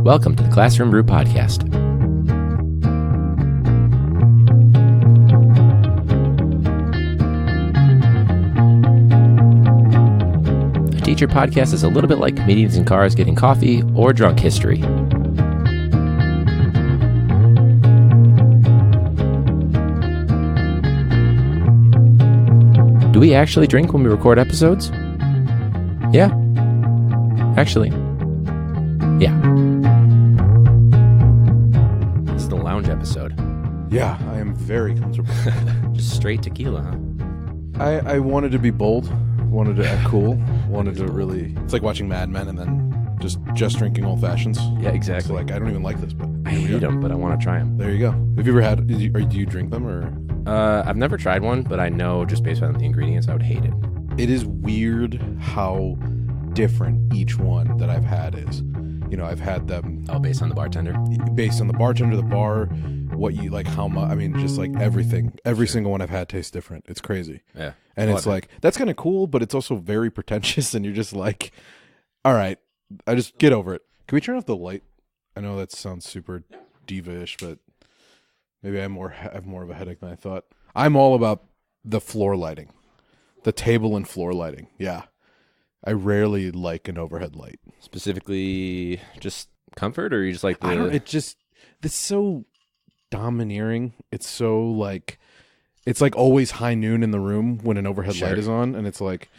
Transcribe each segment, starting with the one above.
Welcome to the Classroombrew podcast. A teacher podcast is a little bit like comedians in cars getting coffee or drunk history. Do we actually drink when we record episodes? Yeah. Actually. Yeah. This is the lounge episode. Yeah, I am very comfortable. Just straight tequila, huh? I wanted to be bold, wanted to act cool, wanted to really... It's like watching Mad Men and then just drinking old fashions. Yeah, exactly. So like, I don't even like this, but... I hate them, but I want to try them. There you go. Have you ever had... Do you drink them, or...? I've never tried one, but I know just based on the ingredients, I would hate it. It is weird how different each one that I've had is. You know, I've had them... Oh, based on the bartender? Based on the bartender, the bar, what you like, how much... I mean, just like everything. Every single one I've had tastes different. It's crazy. Yeah. And it's like, that's kind of cool, but it's also very pretentious, and you're just like, all right, I just get over it. Can we turn off the light? I know that sounds super diva-ish, but maybe I have more of a headache than I thought. I'm all about the floor lighting. The table and floor lighting. Yeah. I rarely like an overhead light. Specifically just comfort, or you just like the... I don't, it's so domineering. It's so like, it's like always high noon in the room when an overhead light is on, and it's like,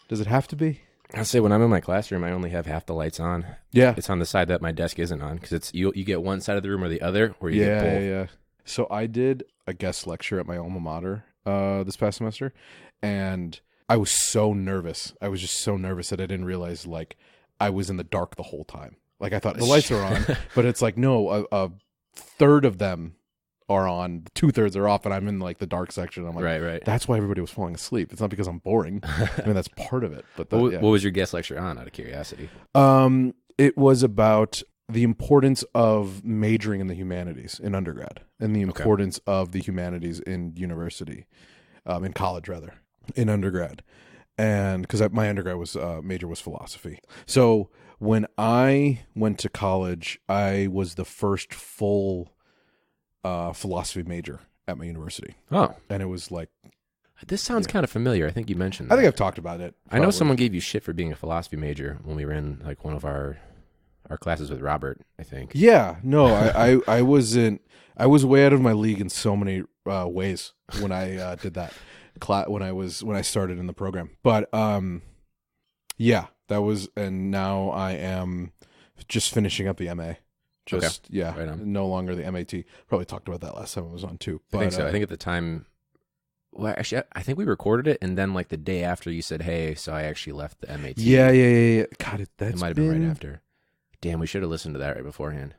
does it have to be? I'll say when I'm in my classroom, I only have half the lights on. Yeah. It's on the side that my desk isn't on, because it's you get one side of the room or the other, or you get both. Yeah. So I did a guest lecture at my alma mater this past semester, and I was so nervous. I was just so nervous that I didn't realize, like, I was in the dark the whole time. Like, I thought the lights are on, but it's like, no, a third of them are on, 2/3 are off, and I'm in, like, the dark section. I'm like, right. That's why everybody was falling asleep. It's not because I'm boring. I mean, that's part of it. But what was your guest lecture on, out of curiosity? It was about the importance of majoring in the humanities in undergrad, and the importance of the humanities in university, in college rather, in undergrad. And because my undergrad major was philosophy. So when I went to college, I was the first full philosophy major at my university. Oh. And it was like... This sounds kind of familiar. I think you mentioned that. I think I've talked about it. Probably. I know someone gave you shit for being a philosophy major when we were in like one of our classes with Robert, I think. Yeah. No, I wasn't... I was way out of my league in so many ways when I did that. When I started in the program. But yeah, that was... And now I am just finishing up the MA. Right, no longer the MAT. Probably talked about that last time I was on too. But, I think so. I think at the time, well, actually, I think we recorded it, and then like the day after you said, "Hey," so I actually left the MAT. Yeah. God, it might have been right after. Damn, we should have listened to that right beforehand.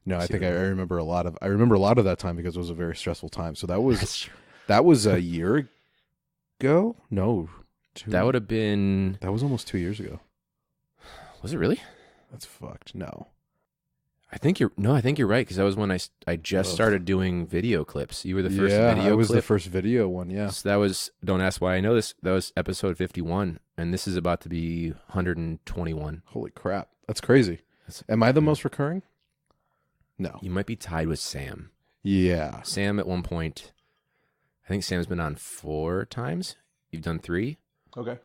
No, I think I remember a lot of that time because it was a very stressful time. So that was a year ago. No, that would have been. That was almost 2 years ago. Was it really? That's fucked. No. I think you're right, because that was when I just started doing video clips. You were the first video clip. Yeah, I was the first video one, yeah. So that was, don't ask why I know this, that was episode 51, and this is about to be 121. Holy crap. That's crazy. Am I the most recurring? No. You might be tied with Sam. Yeah. Sam at one point, I think Sam's been on 4 times. You've done 3. Okay.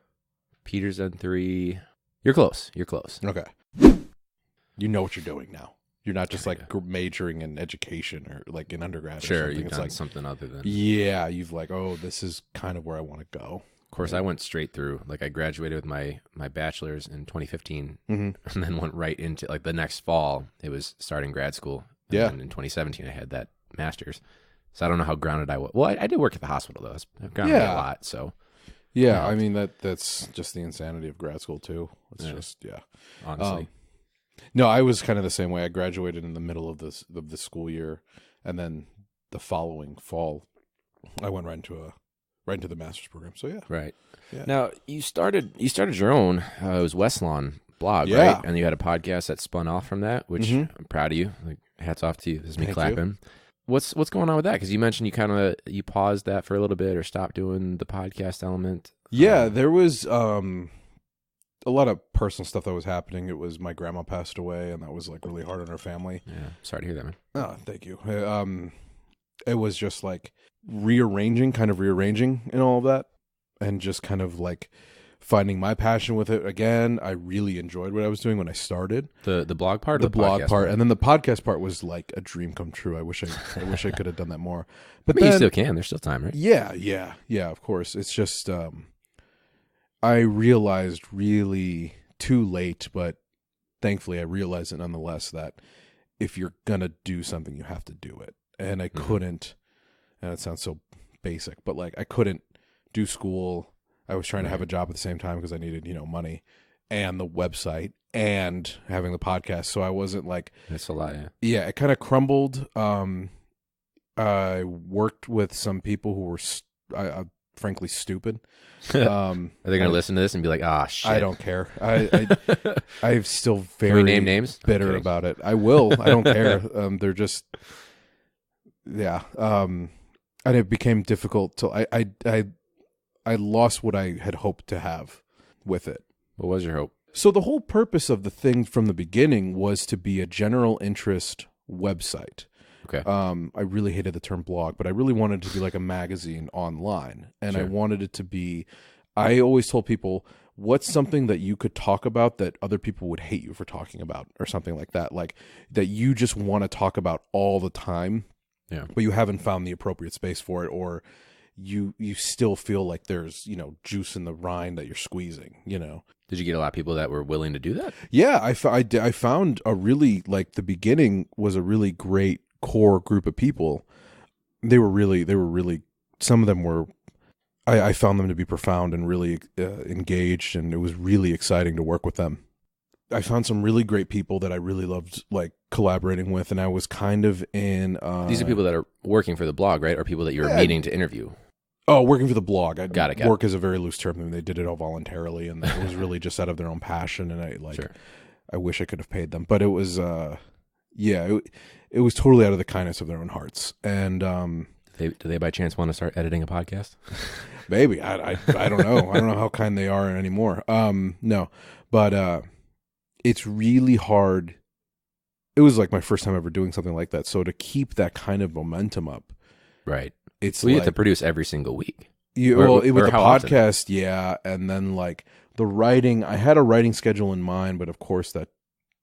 Peter's done 3. You're close. Okay. You know what you're doing now. You're not just like majoring in education or like in undergrad. Sure, or something. You've it's done like something other than... Yeah, you've like, oh, this is kind of where I want to go. Of course, I went straight through. Like I graduated with my bachelor's in 2015, and then went right into like the next fall. It was starting grad school. And then in 2017, I had that master's. So I don't know how grounded I was. Well, I did work at the hospital though. I've grounded a lot. So yeah, I mean that's just the insanity of grad school too. It's just honestly. No, I was kind of the same way. I graduated in the middle of the school year, and then the following fall, I went right into the master's program. So yeah, right. Yeah. Now you started your own. It was Westlawn blog, right? And you had a podcast that spun off from that, which I'm proud of you. Like, hats off to you. This is me clapping. What's going on with that? Because you mentioned you paused that for a little bit or stopped doing the podcast element. Yeah, there was a lot of personal stuff that was happening. It was my grandma passed away, and that was like really hard on our family. Yeah, sorry to hear that, man. Oh, thank you. It was just like rearranging and all of that, and just kind of like finding my passion with it again. I really enjoyed what I was doing when I started. The blog part, or the blog part, and then the podcast part was like a dream come true. I wish I could have done that more. But I mean, you still can. There's still time, right? Yeah. Of course, it's just I realized really too late, but thankfully I realized it nonetheless that if you're gonna do something, you have to do it. And I couldn't. And it sounds so basic, but like I couldn't do school. I was trying to have a job at the same time because I needed, money and the website and having the podcast. So I wasn't like, that's a lot. Yeah. Yeah. It kind of crumbled. I worked with some people who were, frankly stupid. Are they going to listen to this and be like, ah, shit? I don't care. I'm still very Can we name names? bitter about it. I will. I don't care. They're just, yeah. And it became difficult to, I lost what I had hoped to have with it. What was your hope? So the whole purpose of the thing from the beginning was to be a general interest website. Okay. I really hated the term blog, but I really wanted it to be like a magazine online. And Sure. I wanted it to be, I always told people, what's something that you could talk about that other people would hate you for talking about, or something like that? Like that you just want to talk about all the time, but you haven't found the appropriate space for it, or you still feel like there's, juice in the rind that you're squeezing, Did you get a lot of people that were willing to do that? Yeah, I found a really, like, the beginning was a really great core group of people. They were really, some of them were, I found them to be profound and really engaged, and it was really exciting to work with them. I found some really great people that I really loved, like, collaborating with, and I was kind of in... These are people that are working for the blog, right? Or people that you're meeting to interview? Oh, working for the blog. Got it. Work is a very loose term. I mean, they did it all voluntarily, and it was really just out of their own passion, and I wish I could have paid them. But it was, it was totally out of the kindness of their own hearts. And do they by chance want to start editing a podcast? Maybe. I don't know. I don't know how kind they are anymore. No. But it's really hard. It was like my first time ever doing something like that. So to keep that kind of momentum up. Right. It's you have to produce every single week. With the podcast, often? Yeah. And then like the writing, I had a writing schedule in mind, but of course that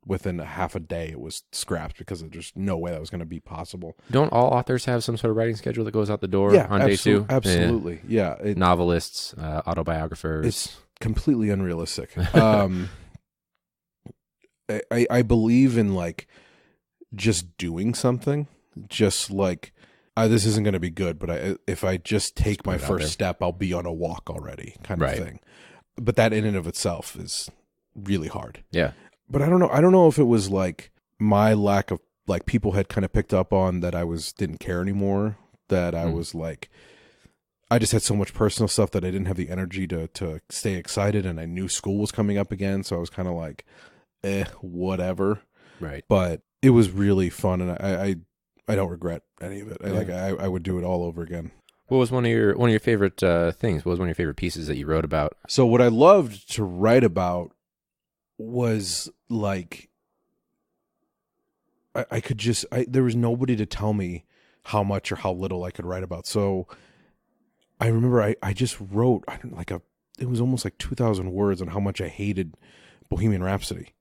within a half a day it was scrapped because there's no way that was going to be possible. Don't all authors have some sort of writing schedule that goes out the door on day two? Absolutely. Yeah. Novelists, autobiographers. It's completely unrealistic. I believe in like just doing something, just like, this isn't going to be good, but if I just take my first step, I'll be on a walk already, kind of thing. But that in and of itself is really hard. Yeah. But I don't know. I don't know if it was like my lack of, like, people had kind of picked up on that I didn't care anymore, that I was like, I just had so much personal stuff that I didn't have the energy to stay excited, and I knew school was coming up again, so I was kind of like, whatever. Right. But it was really fun, and I don't regret any of it. I would do it all over again. What was one of your favorite things? What was one of your favorite pieces that you wrote about? So what I loved to write about was like, I could just, there was nobody to tell me how much or how little I could write about. So I remember I just wrote it was almost like 2,000 words on how much I hated Bohemian Rhapsody.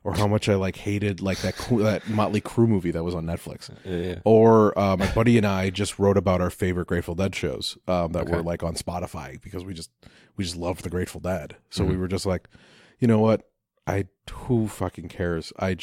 Or how much I hated that Motley Crue movie that was on Netflix. Yeah. Or my buddy and I just wrote about our favorite Grateful Dead shows that were like on Spotify, because we just loved the Grateful Dead. So we were just like, you know what? Who fucking cares? My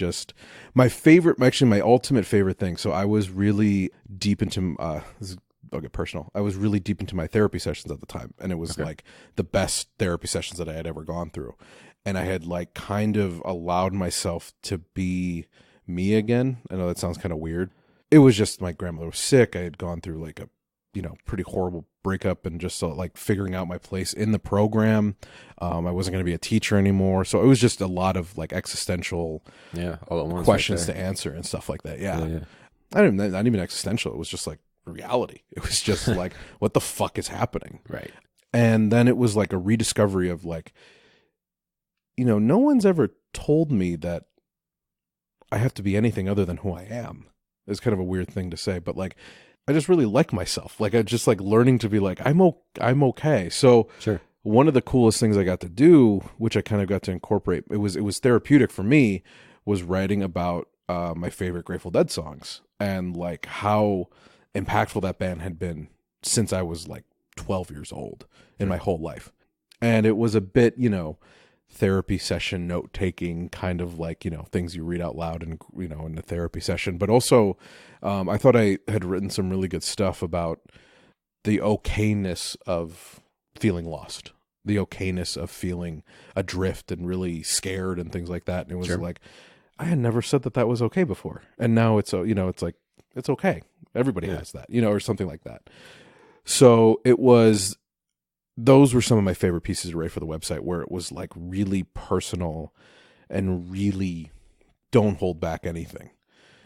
ultimate favorite thing. So I was really deep into I'll get personal. I was really deep into my therapy sessions at the time, and it was like the best therapy sessions that I had ever gone through. And I had like kind of allowed myself to be me again. I know that sounds kind of weird. It was just my grandmother was sick. I had gone through like a, pretty horrible breakup, and just like figuring out my place in the program. I wasn't going to be a teacher anymore. So it was just a lot of like existential all at once questions to answer and stuff like that. Yeah. Not even existential. It was just like reality. It was just like, what the fuck is happening? Right. And then it was like a rediscovery of like, no one's ever told me that I have to be anything other than who I am. It's kind of a weird thing to say, but like, I just really like myself. Like, I just like learning to be like, I'm okay. So Sure. One of the coolest things I got to do, which I kind of got to incorporate, it was therapeutic for me, was writing about my favorite Grateful Dead songs and like how impactful that band had been since I was like 12 years old in my whole life. And it was a bit, therapy session note taking, kind of like, things you read out loud and, in the therapy session. But also, I thought I had written some really good stuff about the okayness of feeling lost, the okayness of feeling adrift and really scared and things like that. And it was like, I had never said that was okay before. And now it's, it's like, it's okay. Everybody has that, or something like that. So those were some of my favorite pieces to write for the website, where it was like really personal and really don't hold back anything.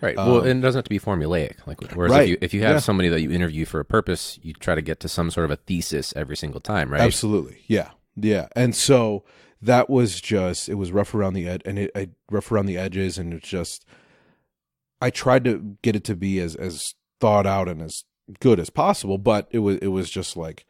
Right. Well, and it doesn't have to be formulaic. Like, whereas if you have somebody that you interview for a purpose, you try to get to some sort of a thesis every single time, right? Absolutely. Yeah. Yeah. And so that was just, it was rough around the edge, and rough around the edges, and it's just, I tried to get it to be as thought out and as good as possible, but it was just like,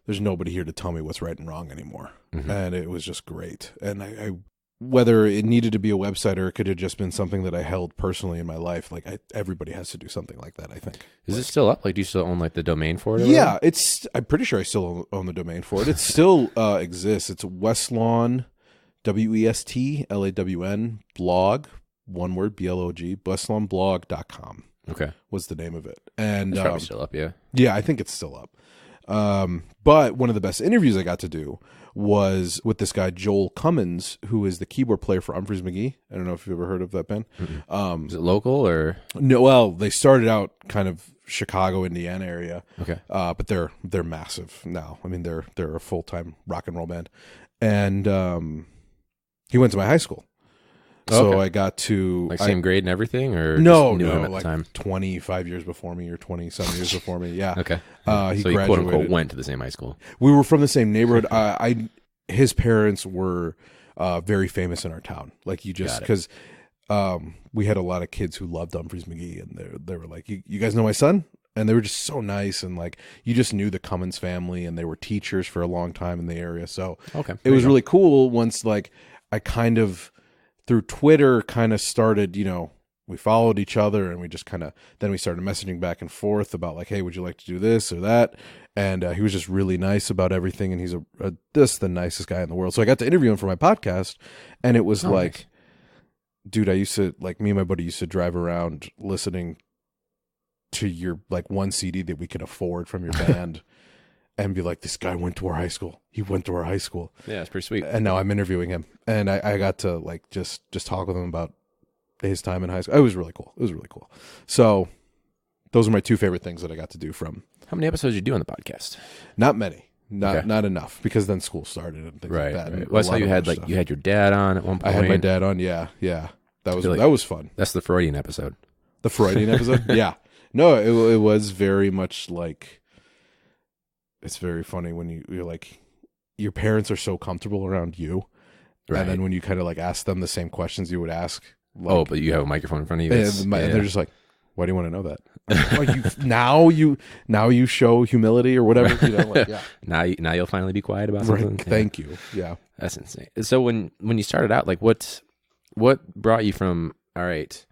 there's nobody here to tell me what's right and wrong anymore. Mm-hmm. And it was just great. And I whether it needed to be a website or it could have just been something that I held personally in my life, like everybody has to do something like that, I think. Is it still up? Like, do you still own like the domain for it? Yeah, I'm pretty sure I still own the domain for it. It still exists. It's Westlawn, WESTLAWN blog, one word, blog, westlawnblog.com. Okay. Was the name of it. And it's probably still up, yeah. Yeah, I think it's still up. But one of the best interviews I got to do was with this guy, Joel Cummins, who is the keyboard player for Umphrey's McGee. I don't know if you've ever heard of that band. Is it local or? No, well, they started out kind of Chicago, Indiana area. Okay. But they're massive now. I mean, they're a full-time rock and roll band. And he went to my high school. So I got to same grade and everything, or no, knew him at like the time? 25 years before me, or 20-some years before me. Yeah. Okay. He so graduated. Quote unquote went to the same high school. We were from the same neighborhood. His parents were very famous in our town. Like, you just, because we had a lot of kids who loved Umphrey's McGee, and they were like, you guys know my son? And they were just so nice, and like, you just knew the Cummins family, and they were teachers for a long time in the area. So it was really cool once, like, I kind of, through Twitter, kind of started, we followed each other, and we just then we started messaging back and forth about like, hey, would you like to do this or that? And he was just really nice about everything, and he's the nicest guy in the world. So I got to interview him for my podcast, and it was nice. Dude, I used to, like, me and my buddy used to drive around listening to your, like, one CD that we could afford from your band and be like, this guy went to our high school. He went to our high school. Yeah, it's pretty sweet. And now I'm interviewing him, and I got to, like, just talk with him about his time in high school. It was really cool. So those are my two favorite things that I got to do from. How many episodes did you do on the podcast? Not many. Not enough, because then school started and things like that. Right. Well, that's how you had, like, you had your dad on at one point. I had my dad on. Yeah. That was fun. That's the Freudian episode. The Freudian episode? Yeah. No, it was very much like, it's very funny when you're like, your parents are so comfortable around you. Right. And then when you kind of like ask them the same questions you would ask. Like, but you have a microphone in front of you. And they're just like, why do you want to know that? Like, now you show humility or whatever. Like, yeah. Now you'll finally be quiet about something. Right. Thank you. Yeah. That's insane. So when you started out, like, what brought you from, all right,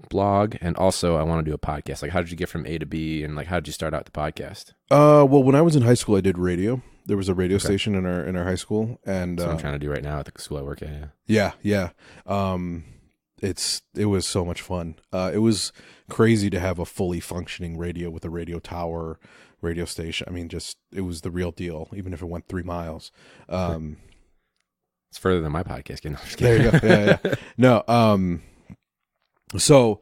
blog, and also I want to do a podcast? Like, how did you get from A to B, and like, how did you start out the podcast? Well, when I was in high school, I did radio. There was a radio station in our high school, and that's what I'm trying to do right now at the school I work at. Yeah. It was so much fun. It was crazy to have a fully functioning radio with a radio tower, radio station. I mean, it was the real deal, even if it went 3 miles. It's further than my podcast. No, there you go. Yeah. No. So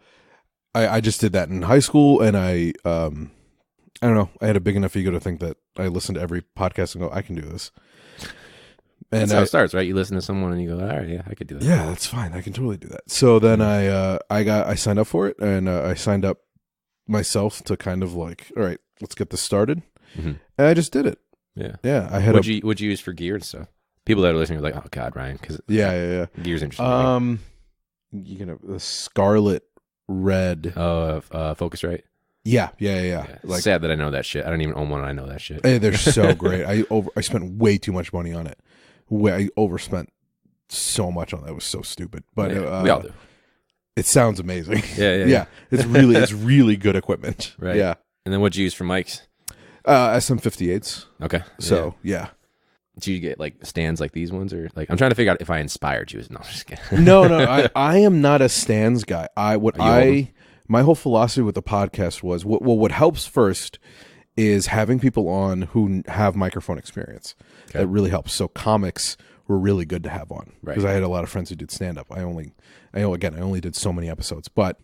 I just did that in high school, and I don't know. I had a big enough ego to think that I listened to every podcast and go, I can do this. And that's how it starts, right? You listen to someone and you go, all right, yeah, I could do that. Yeah, that's fine. I can totally do that. So then I signed up for it, and I signed up myself to kind of like, all right, let's get this started. Mm-hmm. And I just did it. Yeah. Yeah. What'd you use for gear and stuff? People that are listening are like, oh God, Ryan, because yeah. gear's interesting. You know, the scarlet red. Focusrite. Yeah. Like, sad that I know that shit. I don't even own one and I know that shit. Hey, they're so great. I spent way too much money on it. I overspent so much on that. It was so stupid. But we all do. It sounds amazing. Yeah. It's really good equipment. Right. Yeah. And then what'd you use for mics? SM58s. Okay. So yeah. Did you get like stands like these ones, or like I'm trying to figure out if I inspired you? No, I'm just kidding. No. I am not a stands guy. My whole philosophy with the podcast was what helps first is having people on who have microphone experience. Okay. That really helps. So comics were really good to have on because I had a lot of friends who did stand up. I only did so many episodes, but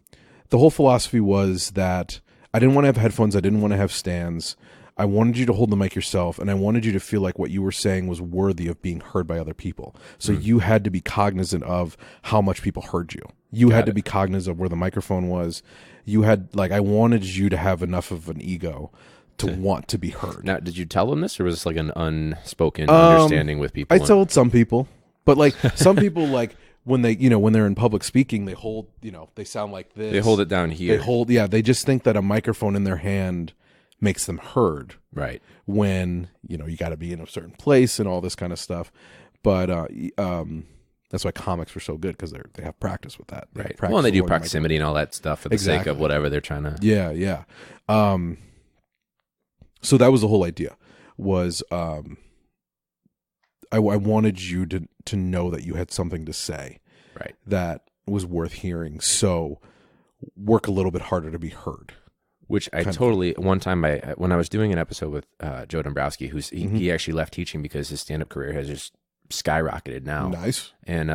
the whole philosophy was that I didn't want to have headphones. I didn't want to have stands. I wanted you to hold the mic yourself, and I wanted you to feel like what you were saying was worthy of being heard by other people. So you had to be cognizant of how much people heard you. You had to be cognizant of where the microphone was. I wanted you to have enough of an ego to want to be heard. Now, did you tell them this, or was this like an unspoken understanding with people? I told some people, but like some people, like when they're in public speaking, they hold, they sound like this. They hold it down here. They just think that a microphone in their hand makes them heard. Right. When, you got to be in a certain place and all this kind of stuff. But that's why comics were so good, because they have practice with that. Right. Well, and they do proximity and all that stuff for the sake of whatever they're trying to. Yeah. So that was the whole idea. Was I wanted you to know that you had something to say, right, that was worth hearing. So work a little bit harder to be heard. Which I totally, one time when I was doing an episode with Joe Dombrowski, he actually left teaching because his stand-up career has just skyrocketed now. Nice. And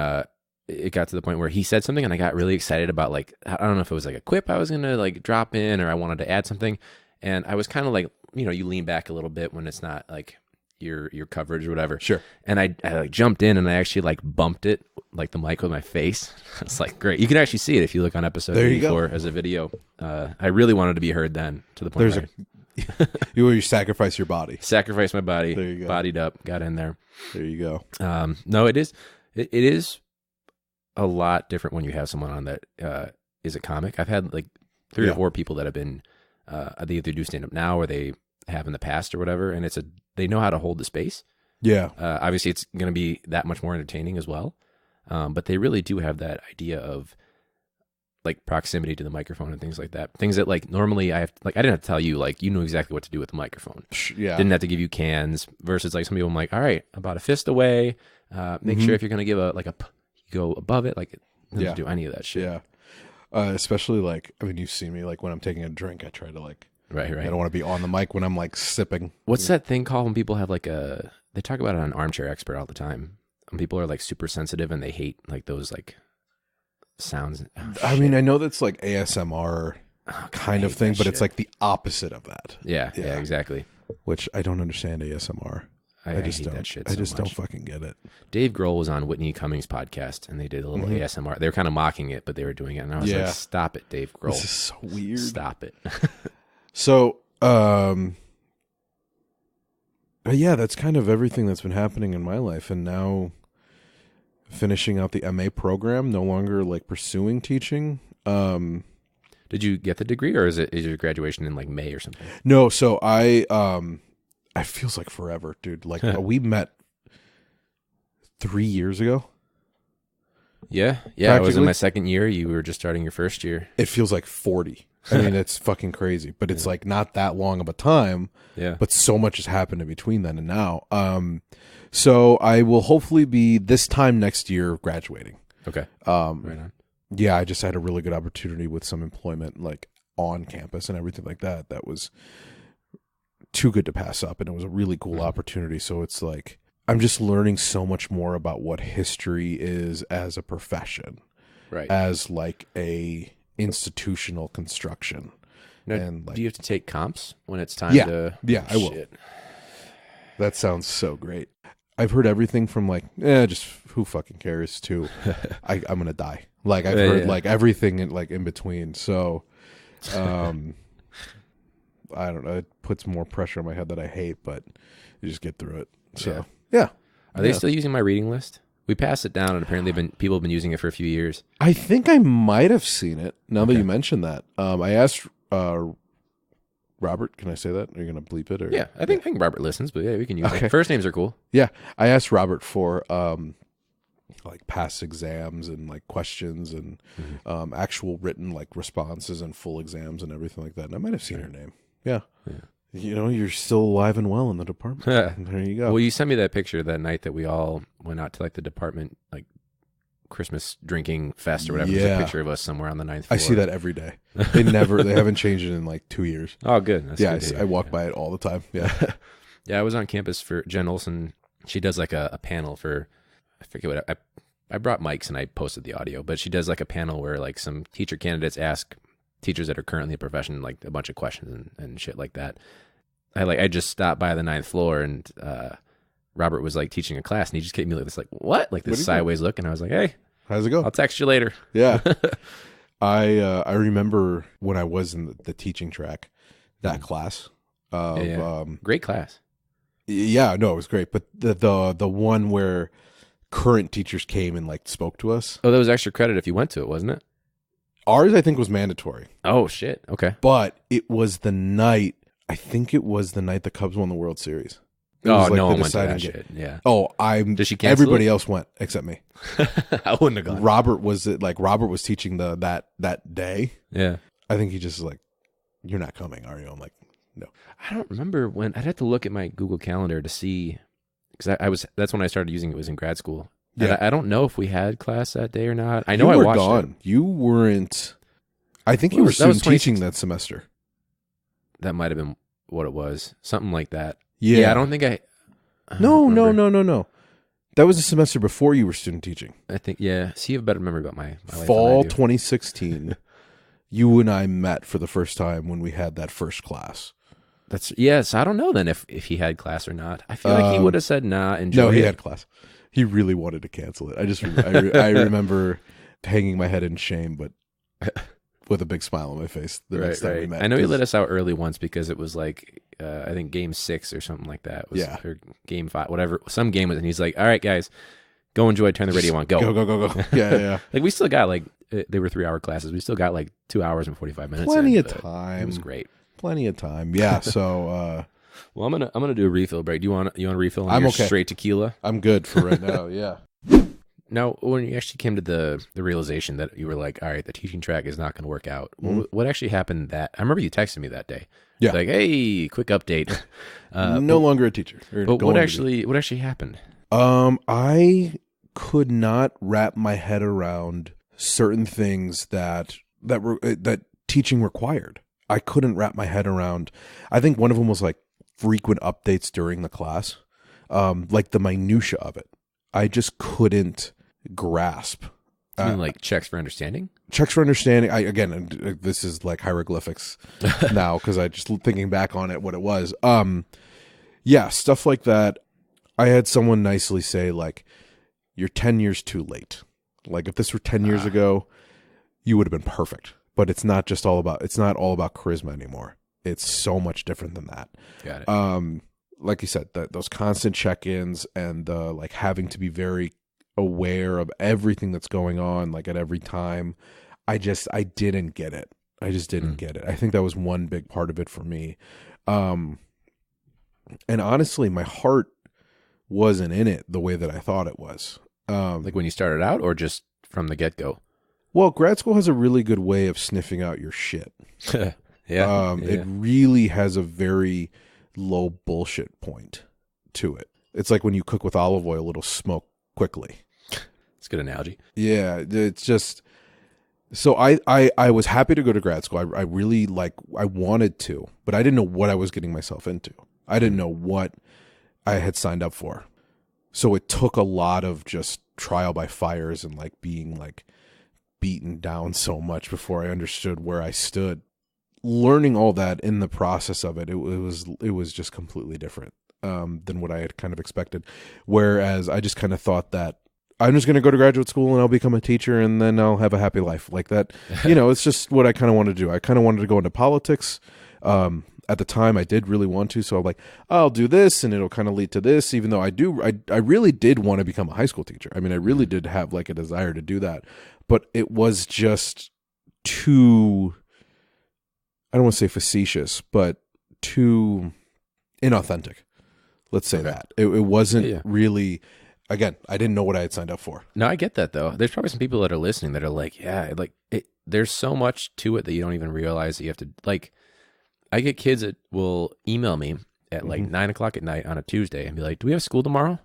it got to the point where he said something and I got really excited about, like, I don't know if it was like a quip I was going to like drop in, or I wanted to add something. And I was kind of like, you lean back a little bit when it's not like your coverage or whatever. Sure. And I like jumped in and I actually like bumped it, like the mic with my face. It's like great. You can actually see it if you look on episode 84 as a video. I really wanted to be heard then, to the point you sacrifice your body. Sacrifice my body. There you go. Bodied up, got in there. There you go. No, it is a lot different when you have someone on that is a comic. I've had like 3 or 4 people that have been they either do stand up now or they have in the past or whatever, and they know how to hold the space. Yeah. Obviously it's going to be that much more entertaining as well. But they really do have that idea of like proximity to the microphone and things like that. Things that like normally I didn't have to tell you, like, you knew exactly what to do with the microphone. Yeah. Didn't have to give you cans, versus like some people I'm like, all right, about a fist away. Make sure if you're going to give you go above it, like, doesn't do any of that shit. Yeah. Especially like, I mean, you see me like when I'm taking a drink, I try to like, right. I don't want to be on the mic when I'm like sipping. What's that thing called when people have like they talk about it on Armchair Expert all the time. When people are like super sensitive and they hate like those like sounds. I mean, I know that's like ASMR kind of thing, but it's like the opposite of that. Yeah, exactly. Which I don't understand ASMR. I just hate don't. That shit I just so don't much. fucking get it. Dave Grohl was on Whitney Cummings' podcast, and they did a little ASMR. They were kind of mocking it, but they were doing it, and I was like, "Stop it, Dave Grohl! This is so weird. Stop it." So, yeah, that's kind of everything that's been happening in my life, and now finishing out the MA program, no longer like pursuing teaching. Did you get the degree, or is your graduation in like May or something? No, so it feels like forever, dude. Like we met 3 years ago. Yeah. I was in my second year. You were just starting your first year. It feels like 40. I mean, it's fucking crazy, but it's like not that long of a time. Yeah. But so much has happened in between then and now. So I will hopefully be this time next year graduating. Okay. Right on. Yeah, I just had a really good opportunity with some employment like on campus and everything like that. That was too good to pass up, and it was a really cool opportunity. So it's like I'm just learning so much more about what history is as a profession, right? As like a institutional construction. Now, and like, do you have to take comps when it's time to? Yeah, I will. That sounds so great. I've heard everything from like, just who fucking cares to I'm gonna die. Like I've heard like everything in between. So, I don't know. It puts more pressure on my head that I hate, but you just get through it. So yeah. Are they still using my reading list? We passed it down, and apparently people have been using it for a few years. I think I might have seen it now that you mentioned that. I asked Robert, can I say that? Are you going to bleep it? Or? Yeah, I think Robert listens, but yeah, we can use it. First names are cool. Yeah, I asked Robert for like past exams and like questions and actual written like responses and full exams and everything like that. And I might have seen her name. Yeah. You know, you're still alive and well in the department. There you go. Well, you sent me that picture that night that we all went out to like the department, like Christmas drinking fest or whatever. Yeah. There's a picture of us somewhere on the 9th floor. I see that every day. They haven't changed it in like 2 years. Oh, good. That's good I walk by it all the time. Yeah. Yeah, I was on campus for Jen Olson. She does like a panel for, I forget what, I brought mics and I posted the audio, but she does like a panel where like some teacher candidates ask teachers that are currently in the profession like a bunch of questions and shit like that. I just stopped by the 9th floor and Robert was like teaching a class and he just gave me like this like what sideways look and I was like, hey, how's it go? I'll text you later. Yeah. I remember when I was in the teaching track, that class of great class. Yeah, no, it was great. But the one where current teachers came and like spoke to us. Oh, that was extra credit if you went to it, wasn't it? Ours, I think, was mandatory. Oh shit. Okay. But it was the night. I think it was the night the Cubs won the World Series. Oh, no one went to that shit. Yeah. Oh, Did she cancel everybody it? else went except me. I wouldn't have gone. Robert was teaching that day. Yeah. I think he just was like, "You're not coming, are you?" I'm like, "No." I don't remember when. I'd have to look at my Google Calendar to see because that's when I started using it. Was in grad school. Yeah. I don't know if we had class that day or not. I know I watched gone. it. You weren't. I think you were student teaching that semester. That might have been what it was. Something like that. Yeah. I don't think I. No. That was a semester before you were student teaching. I think, yeah. See, you have a better memory about my life Fall 2016, you and I met for the first time when we had that first class. Yes, I don't know then if he had class or not. I feel like he would have said nah. No, he had class. He really wanted to cancel it. I remember hanging my head in shame, but with a big smile on my face the next time we met. I know he let us out early once because it was like I think game 6 or something like that. Or game 5, whatever. Some game was, and he's like, "All right, guys, go enjoy. Turn the radio on. Go. Go. Yeah. Like we still got like they were 3-hour classes. We still got like 2 hours and 45 minutes. Plenty of time. It was great. Plenty of time. Yeah. So. Well, I'm gonna do a refill break. Do you want a refill? I'm okay. Straight tequila. I'm good for right now. Yeah. Now, when you actually came to the realization that you were like, all right, the teaching track is not going to work out. What actually happened? I remember you texted me that day. Yeah. Like, hey, quick update. No longer a teacher. But what actually happened? I could not wrap my head around certain things that teaching required. I couldn't wrap my head around. I think one of them was like frequent updates during the class, like the minutia of it. I just couldn't grasp. You mean like checks for understanding? Checks for understanding. Again, this is like hieroglyphics now because I just thinking back on it, what it was. Yeah, stuff like that. I had someone nicely say like, "You're 10 years too late." Like if this were 10 years ago, you would have been perfect. But it's not all about charisma anymore. It's so much different than that. Got it. Like you said, those constant check-ins and like having to be very aware of everything that's going on, like at every time. I didn't get it. I just didn't get it. I think that was one big part of it for me. And honestly, my heart wasn't in it the way that I thought it was. Like when you started out or just from the get-go? Well, grad school has a really good way of sniffing out your shit. Yeah. It really has a very low bullshit point to it. It's like when you cook with olive oil, it'll smoke quickly. It's a good analogy. Yeah, it's just so I was happy to go to grad school. I really I wanted to, but I didn't know what I was getting myself into. I didn't know what I had signed up for. So it took a lot of just trial by fires and like being like beaten down so much before I understood where I stood. Learning all that in the process of it, it was just completely different than what I had kind of expected. Whereas I just kind of thought that I'm just going to go to graduate school and I'll become a teacher and then I'll have a happy life like that. It's just what I kind of wanted to do. I kind of wanted to go into politics. At the time, I did really want to, so I'm like, I'll do this, and it'll kind of lead to this. Even though I really did want to become a high school teacher. I mean, I really did have like a desire to do that, but it was just too, I don't want to say facetious, but too inauthentic. Let's say that. It wasn't really, again, I didn't know what I had signed up for. No, I get that though. There's probably some people that are listening that are like, yeah, like there's so much to it that you don't even realize that you have to, like, I get kids that will email me at like 9:00 at night on a Tuesday and be like, do we have school tomorrow?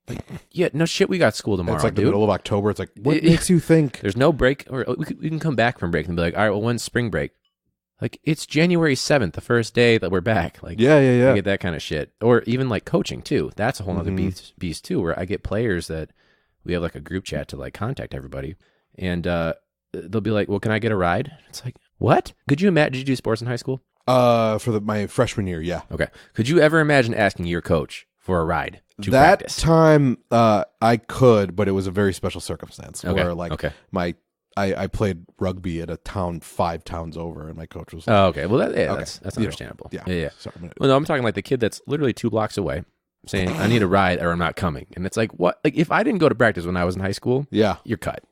Like, yeah, no shit, we got school tomorrow. It's like dude. The middle of October. It's like, what makes you think? There's no break, or we can come back from break and be like, all right, well, when's spring break? Like, it's January 7th, the first day that we're back. Like, I get that kind of shit. Or even like coaching too. That's a whole other beast too, where I get players that we have like a group chat to like contact everybody. And they'll be like, well, can I get a ride? It's like, what? Could you imagine, did you do sports in high school? For my freshman year, yeah. Okay. Could you ever imagine asking your coach for a ride to that practice? Time, I could, but it was a very special circumstance where like I played rugby at a town 5 towns over, and my coach was like, oh, okay. Well, that's understandable. Yeah. Sorry, well, no, I'm talking like the kid that's literally 2 blocks away saying, I need a ride or I'm not coming. And it's like, what? Like, if I didn't go to practice when I was in high school, you're cut.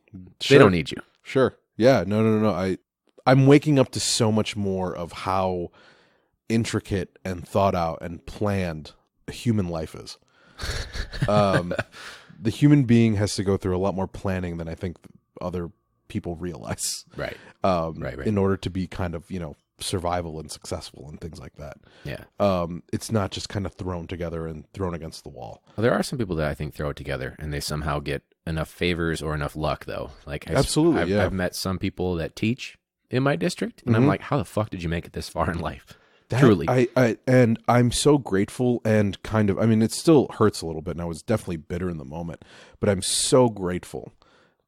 Sure. They don't need you. Sure. Yeah. No. I'm waking up to so much more of how intricate and thought out and planned human life is. The human being has to go through a lot more planning than I think other people realize. Right. In order to be kind of, survival and successful and things like that. Yeah. It's not just kind of thrown together and thrown against the wall. Well, there are some people that I think throw it together and they somehow get enough favors or enough luck though. Like absolutely. I've met some people that teach in my district, and I'm like, how the fuck did you make it this far in life? Truly. And I'm so grateful, and kind of, I mean, it still hurts a little bit, and I was definitely bitter in the moment, but I'm so grateful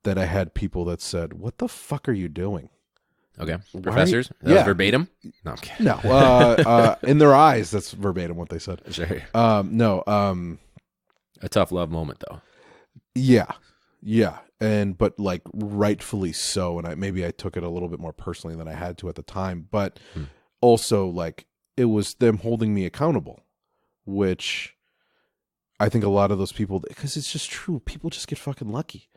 that I had people that said, what the fuck are you doing? Okay. Professors? That was verbatim? No, I'm kidding. No. In their eyes, that's verbatim what they said. Sure. No. A tough love moment, though. Yeah. But like rightfully so, and I took it a little bit more personally than I had to at the time, but also like it was them holding me accountable, which I think a lot of those people, because it's just true, people just get fucking lucky.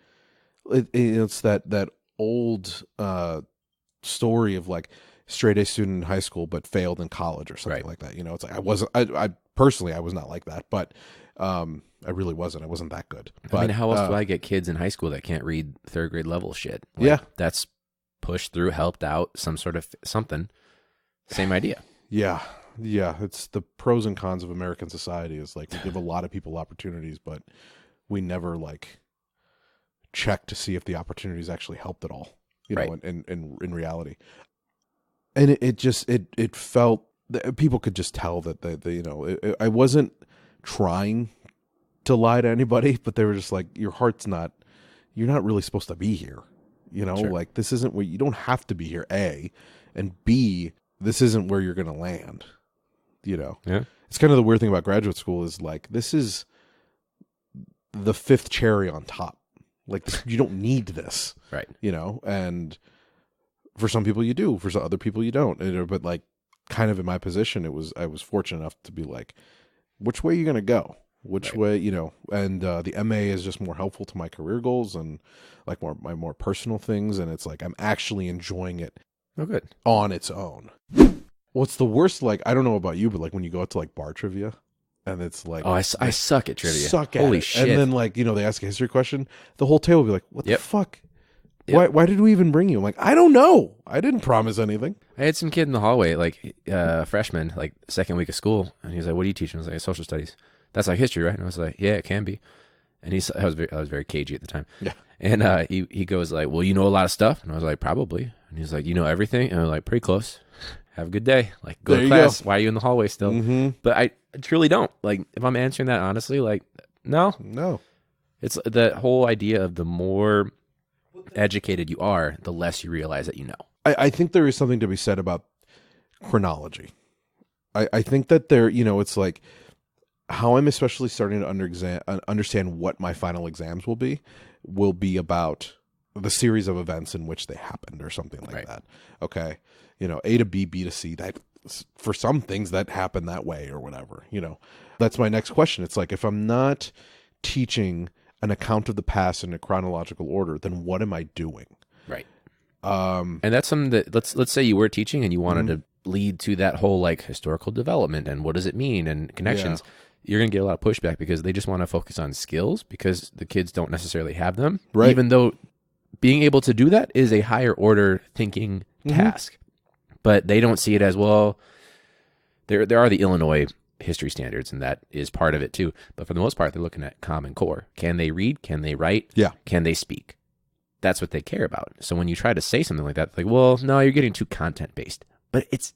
It's that old story of like straight A student in high school but failed in college or something like that. It's like I personally was not like that, but I really wasn't. I wasn't that good. But, I mean, how else do I get kids in high school that can't read 3rd grade level shit? Like, that's pushed through, helped out, some sort of something. Same idea. Yeah. It's the pros and cons of American society. Is like we give a lot of people opportunities, but we never like check to see if the opportunities actually helped at all. Know, in reality, and it felt that people could just tell that I wasn't trying to lie to anybody, but they were just like, you're not really supposed to be here. Like this isn't where you don't have to be here, A, and B, this isn't where you're going to land. It's kind of the weird thing about graduate school is like, this is the 5th cherry on top. Like you don't need this, right? And for some people you do, for some other people you don't. But like, kind of in my position, I was fortunate enough to be like, which way are you going to go? Which way, and the MA is just more helpful to my career goals and like my more personal things. And it's like, I'm actually enjoying it on its own. What's the worst? Like, I don't know about you, but like when you go out to like bar trivia and it's like, oh, I suck at trivia. Holy shit. And then like, they ask a history question, the whole table will be like, what the fuck? Why did we even bring you? I'm like, I don't know. I didn't promise anything. I had some kid in the hallway, like freshman, like 2nd week of school. And he was like, what are you teaching? I was like, social studies. That's like history, right? And I was like, yeah, it can be. And I was very cagey at the time. Yeah. And he goes like, well, you know a lot of stuff. And I was like, probably. And he's like, you know everything? And I was like, pretty close. Have a good day. Like, go to class. Why are you in the hallway still? But I truly don't. Like, if I'm answering that honestly, like, no. It's the whole idea of the more educated you are, the less you realize that you know. I think there is something to be said about chronology. I think that there, it's like how I'm especially starting to understand what my final exams will be about the series of events in which they happened or something like that. Okay. A to B, B to C, that for some things that happen that way or whatever, That's my next question. It's like, if I'm not teaching an account of the past in a chronological order, then what am I doing? Right. And that's something that let's say you were teaching and you wanted to lead to that whole like historical development and what does it mean and connections. You're going to get a lot of pushback because they just want to focus on skills because the kids don't necessarily have them. Right. Even though being able to do that is a higher order thinking task, but they don't see it as, well, there are the Illinois history standards, and that is part of it too. But for the most part, they're looking at Common Core. Can they read? Can they write? Yeah. Can they speak? That's what they care about. So when you try to say something like that, like, well, no, you're getting too content-based. But it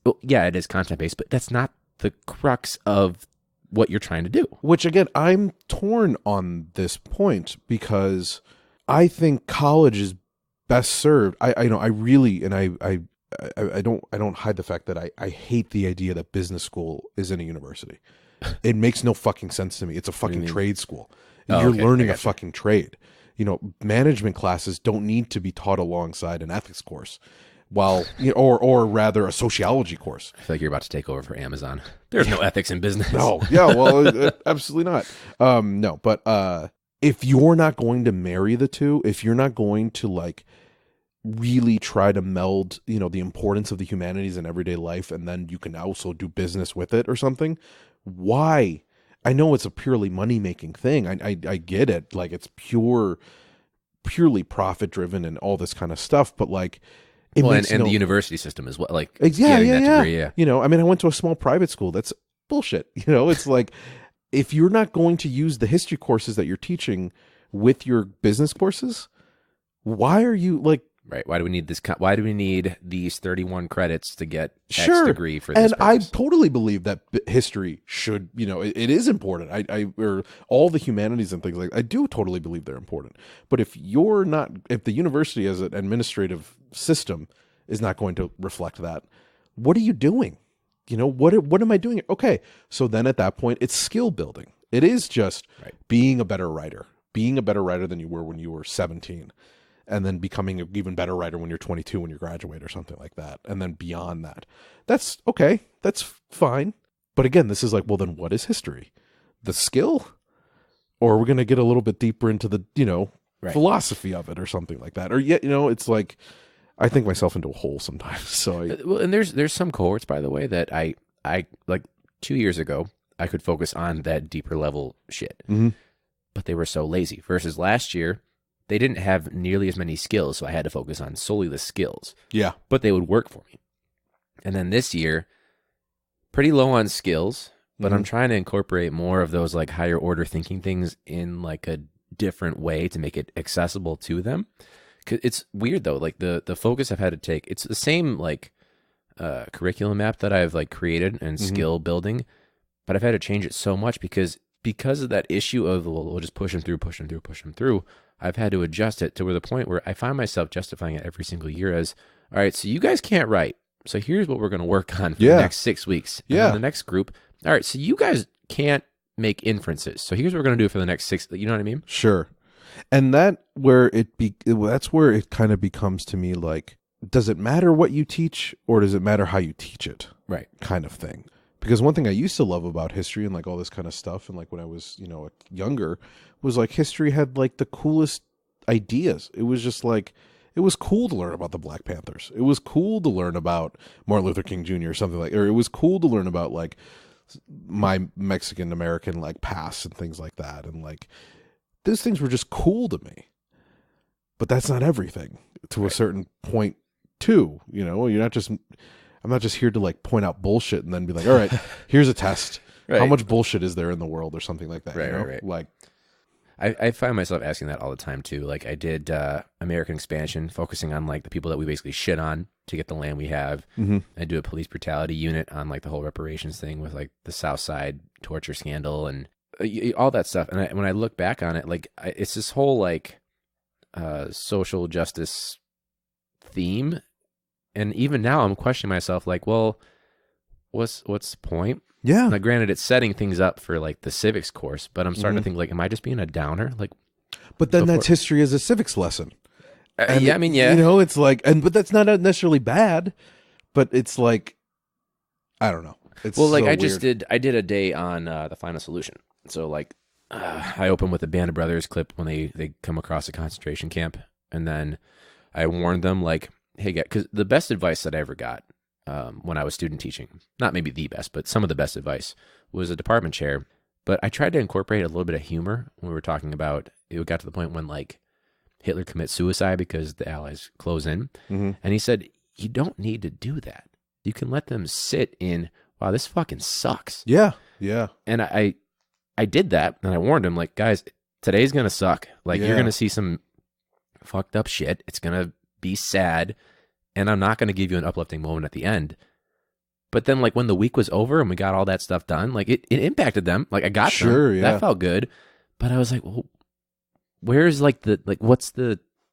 is content-based, but that's not the crux of what you're trying to do. Which, again, I'm torn on this point because I think college is best served. I really, and I don't hide the fact that I hate the idea that business school is in a university. It makes no fucking sense to me. It's a fucking trade school. You're learning a fucking trade. Management classes don't need to be taught alongside an ethics course, or rather a sociology course. I feel like you're about to take over for Amazon. There's no ethics in business. No, yeah, well, absolutely not. No, but if you're not going to marry the two, if you're not going to like really try to meld, the importance of the humanities in everyday life, and then you can also do business with it or something, why? I know it's a purely money-making thing. I get it. Like, it's purely profit-driven and all this kind of stuff, but like, and the university system as well. Like, yeah. Degree, I went to a small private school. That's bullshit. It's like, if you're not going to use the history courses that you're teaching with your business courses, why are you like, right? Why do we need this? Why do we need these 31 credits to get X degree for this? And purpose? I totally believe that history should, it is important. Or all the humanities and things like that, I do totally believe they're important. But if the university as an administrative system is not going to reflect that, what are you doing? What am I doing? Okay, so then at that point, it's skill building. It is just being a better writer than you were when you were 17. And then becoming an even better writer when you're 22, when you graduate or something like that. And then beyond that. That's okay. That's fine. But again, this is like, well, then what is history? The skill? Or we're going to get a little bit deeper into the, philosophy of it or something like that. Or it's like, I think myself into a hole sometimes. So and there's some cohorts, by the way, that I like 2 years ago, I could focus on that deeper level shit. Mm-hmm. But they were so lazy. Versus last year, they didn't have nearly as many skills, so I had to focus on solely the skills. Yeah. But they would work for me. And then this year, pretty low on skills, but I'm trying to incorporate more of those like higher order thinking things in like a different way to make it accessible to them. 'Cause it's weird though, like the focus I've had to take, it's the same like curriculum map that I've like created and skill building, but I've had to change it so much because of that issue of, well, we'll just push them through. I've had to adjust it to the point where I find myself justifying it every single year as, all right, so you guys can't write. So here's what we're going to work on for the next 6 weeks. And then the next group, all right, so you guys can't make inferences. So here's what we're going to do for the next 6, you know what I mean? Sure. And that's where it kind of becomes to me like, does it matter what you teach or does it matter how you teach it? Right. Kind of thing. Because one thing I used to love about history and like all this kind of stuff, and like when I was, younger, was like history had like the coolest ideas. It was just like, it was cool to learn about the Black Panthers. It was cool to learn about Martin Luther King Jr. or something like, or it was cool to learn about like my Mexican American like past and things like that. And like, those things were just cool to me. But that's not everything to a certain point too. I'm not just here to like point out bullshit and then be like, all right, here's a test. Right. How much bullshit is there in the world or something like that? Right. Like, I find myself asking that all the time too. Like I did American Expansion, focusing on like the people that we basically shit on to get the land we have. Mm-hmm. I do a police brutality unit on like the whole reparations thing with like the South Side torture scandal and all that stuff. And when I look back on it, like it's this whole like social justice theme. And even now I'm questioning myself like, well, what's the point? Yeah. Now, granted, it's setting things up for like the civics course, but I'm starting to think like, am I just being a downer? Like, but then that's history as a civics lesson. Yeah. It's like, but that's not necessarily bad, but it's like, I don't know. It's well, like so I weird. just did a day on the final solution. So like I open with a Band of Brothers clip when they come across a concentration camp, and then I warned them like, hey, because the best advice that I ever got when I was student teaching, not maybe the best, but some of the best advice was a department chair. But I tried to incorporate a little bit of humor when we were talking about, it got to the point when like Hitler commits suicide because the Allies close in. Mm-hmm. And he said, you don't need to do that. You can let them sit in, wow, this fucking sucks. Yeah. Yeah. And I did that, and I warned him, like, guys, today's going to suck. Like, you're going to see some fucked up shit. It's going to be sad, and I'm not going to give you an uplifting moment at the end. But then, like, when the week was over and we got all that stuff done, like, it impacted them. Like, I got them. Yeah. That felt good. But I was like, well, where's, like,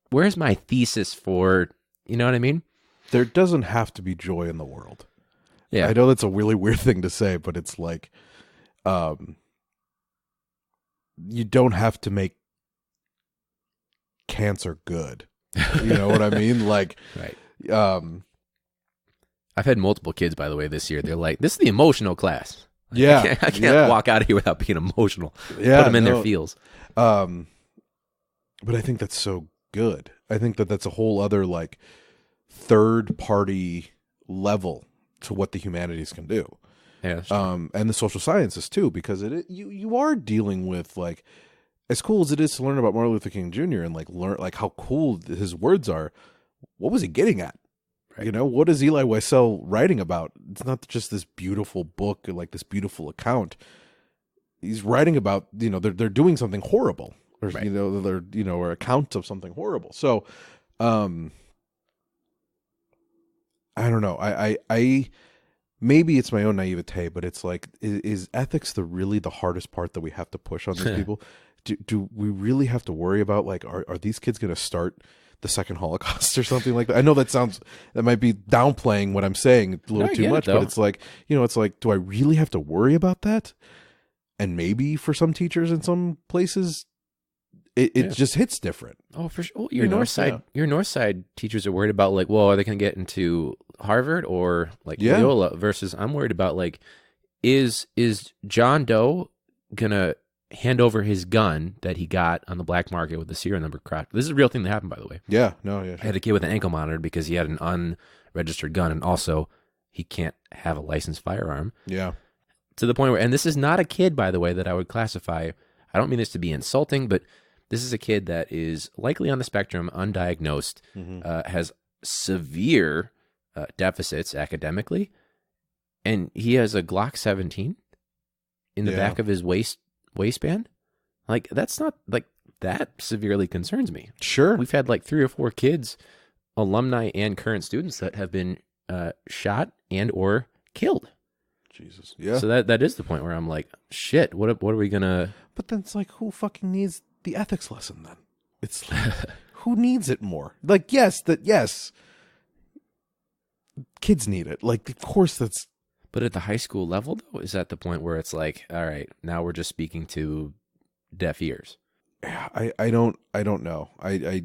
where's my thesis for, you know what I mean? There doesn't have to be joy in the world. Yeah. I know that's a really weird thing to say, but it's like, you don't have to make cancer good. You know what I mean? Like, right. I've had multiple kids, by the way, this year. They're like, this is the emotional class. Yeah. I can't walk out of here without being emotional. Yeah. Put them in their feels. But I think that's so good. I think that's a whole other like third party level to what the humanities can do. Yeah. And the social sciences too, because you are dealing with like, as cool as it is to learn about Martin Luther King Jr. and like learn like how cool his words are. What was he getting at? Right. You know, what is Elie Wiesel writing about? It's not just this beautiful book or like this beautiful account. He's writing about, you know, they're doing something horrible, or right. you know, they're, you know, or accounts of something horrible. So, I don't know. I maybe it's my own naivete, but it's like, is ethics really the hardest part that we have to push on these people? Do we really have to worry about like, are these kids going to start the second Holocaust or something like that? I know that might be downplaying what I'm saying a little too much, but it's like, you know, it's like, do I really have to worry about that? And maybe for some teachers in some places, it just hits different. Oh, for sure. Your North Side teachers are worried about like, well, are they going to get into Harvard or like Loyola? Versus I'm worried about like, is John Doe gonna hand over his gun that he got on the black market with the serial number cracked? This is a real thing that happened, by the way. Yeah, no, yeah. I had a kid with an ankle monitor because he had an unregistered gun, and also he can't have a licensed firearm. Yeah. To the point where, and this is not a kid, by the way, that I would classify. I don't mean this to be insulting, but this is a kid that is likely on the spectrum, undiagnosed, has severe deficits academically, and he has a Glock 17 in the back of his waistband. Like, that's not like that severely concerns me. Sure. We've had like 3 or 4 kids, alumni and current students, that have been shot and or killed. Jesus. Yeah. So that is the point where I'm like, shit, what are we gonna? But then it's like, who fucking needs the ethics lesson then? It's like, who needs it more? Like, yes, kids need it. Like, of course that's. But at the high school level, though, is that the point where it's like, all right, now we're just speaking to deaf ears? Yeah, I don't know. I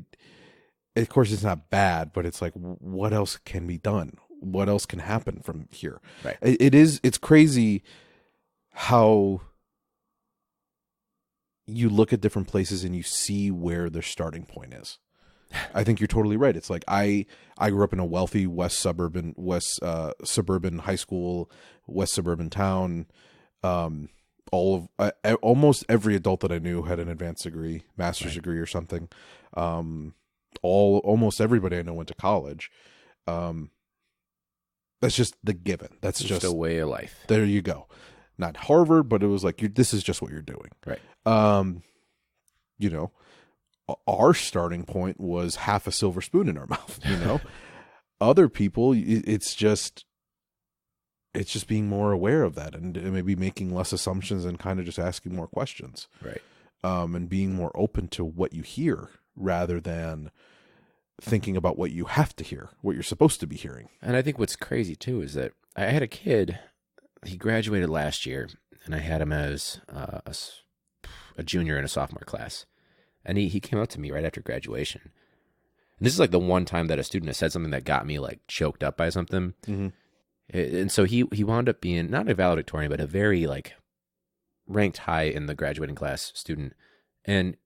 of course it's not bad, but it's like, what else can be done? What else can happen from here? Right. It's crazy how you look at different places and you see where their starting point is. I think you're totally right. It's like I grew up in a wealthy suburban high school, west suburban town. Almost every adult that I knew had an advanced degree, master's degree or something. Almost everybody I know went to college. That's just the given. That's just a way of life. There you go. Not Harvard, but it was like, this is just what you're doing. Right. You know, our starting point was half a silver spoon in our mouth, you know. Other people, it's just being more aware of that and maybe making less assumptions and kind of just asking more questions. Right. And being more open to what you hear rather than thinking about what you have to hear, what you're supposed to be hearing. And I think what's crazy too is that I had a kid, he graduated last year, and I had him as a junior in a sophomore class. And he came up to me right after graduation. And this is like the one time that a student has said something that got me like choked up by something. Mm-hmm. And so he wound up being not a valedictorian, but a very like ranked high in the graduating class student. And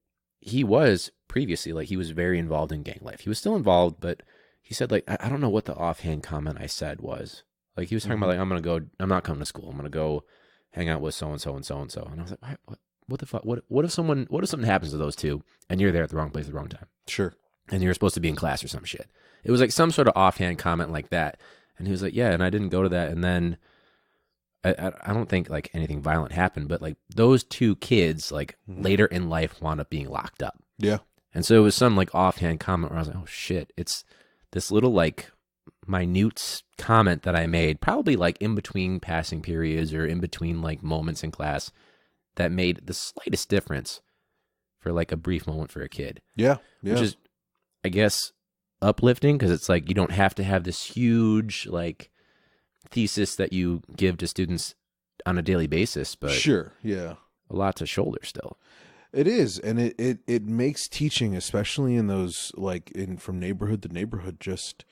he was previously like he was very involved in gang life. He was still involved, but he said like I don't know what the offhand comment I said was. Like he was talking about like I'm not coming to school. I'm gonna go hang out with so and so and so and so. And I was like, what the fuck? What if something happens to those two and you're there at the wrong place at the wrong time? Sure. And you're supposed to be in class or some shit. It was like some sort of offhand comment like that. And he was like, yeah, and I didn't go to that. And then I don't think like anything violent happened, but like those two kids like later in life wound up being locked up. Yeah. And so it was some like offhand comment where I was like, oh shit, it's this little like minute comment that I made, probably like in between passing periods or in between like moments in class that made the slightest difference for like a brief moment for a kid. Yeah. Yeah. Which is, I guess, uplifting because it's like you don't have to have this huge like thesis that you give to students on a daily basis, but sure, yeah, a lot to shoulder still. It is, and it makes teaching, especially in those like from neighborhood to neighborhood, just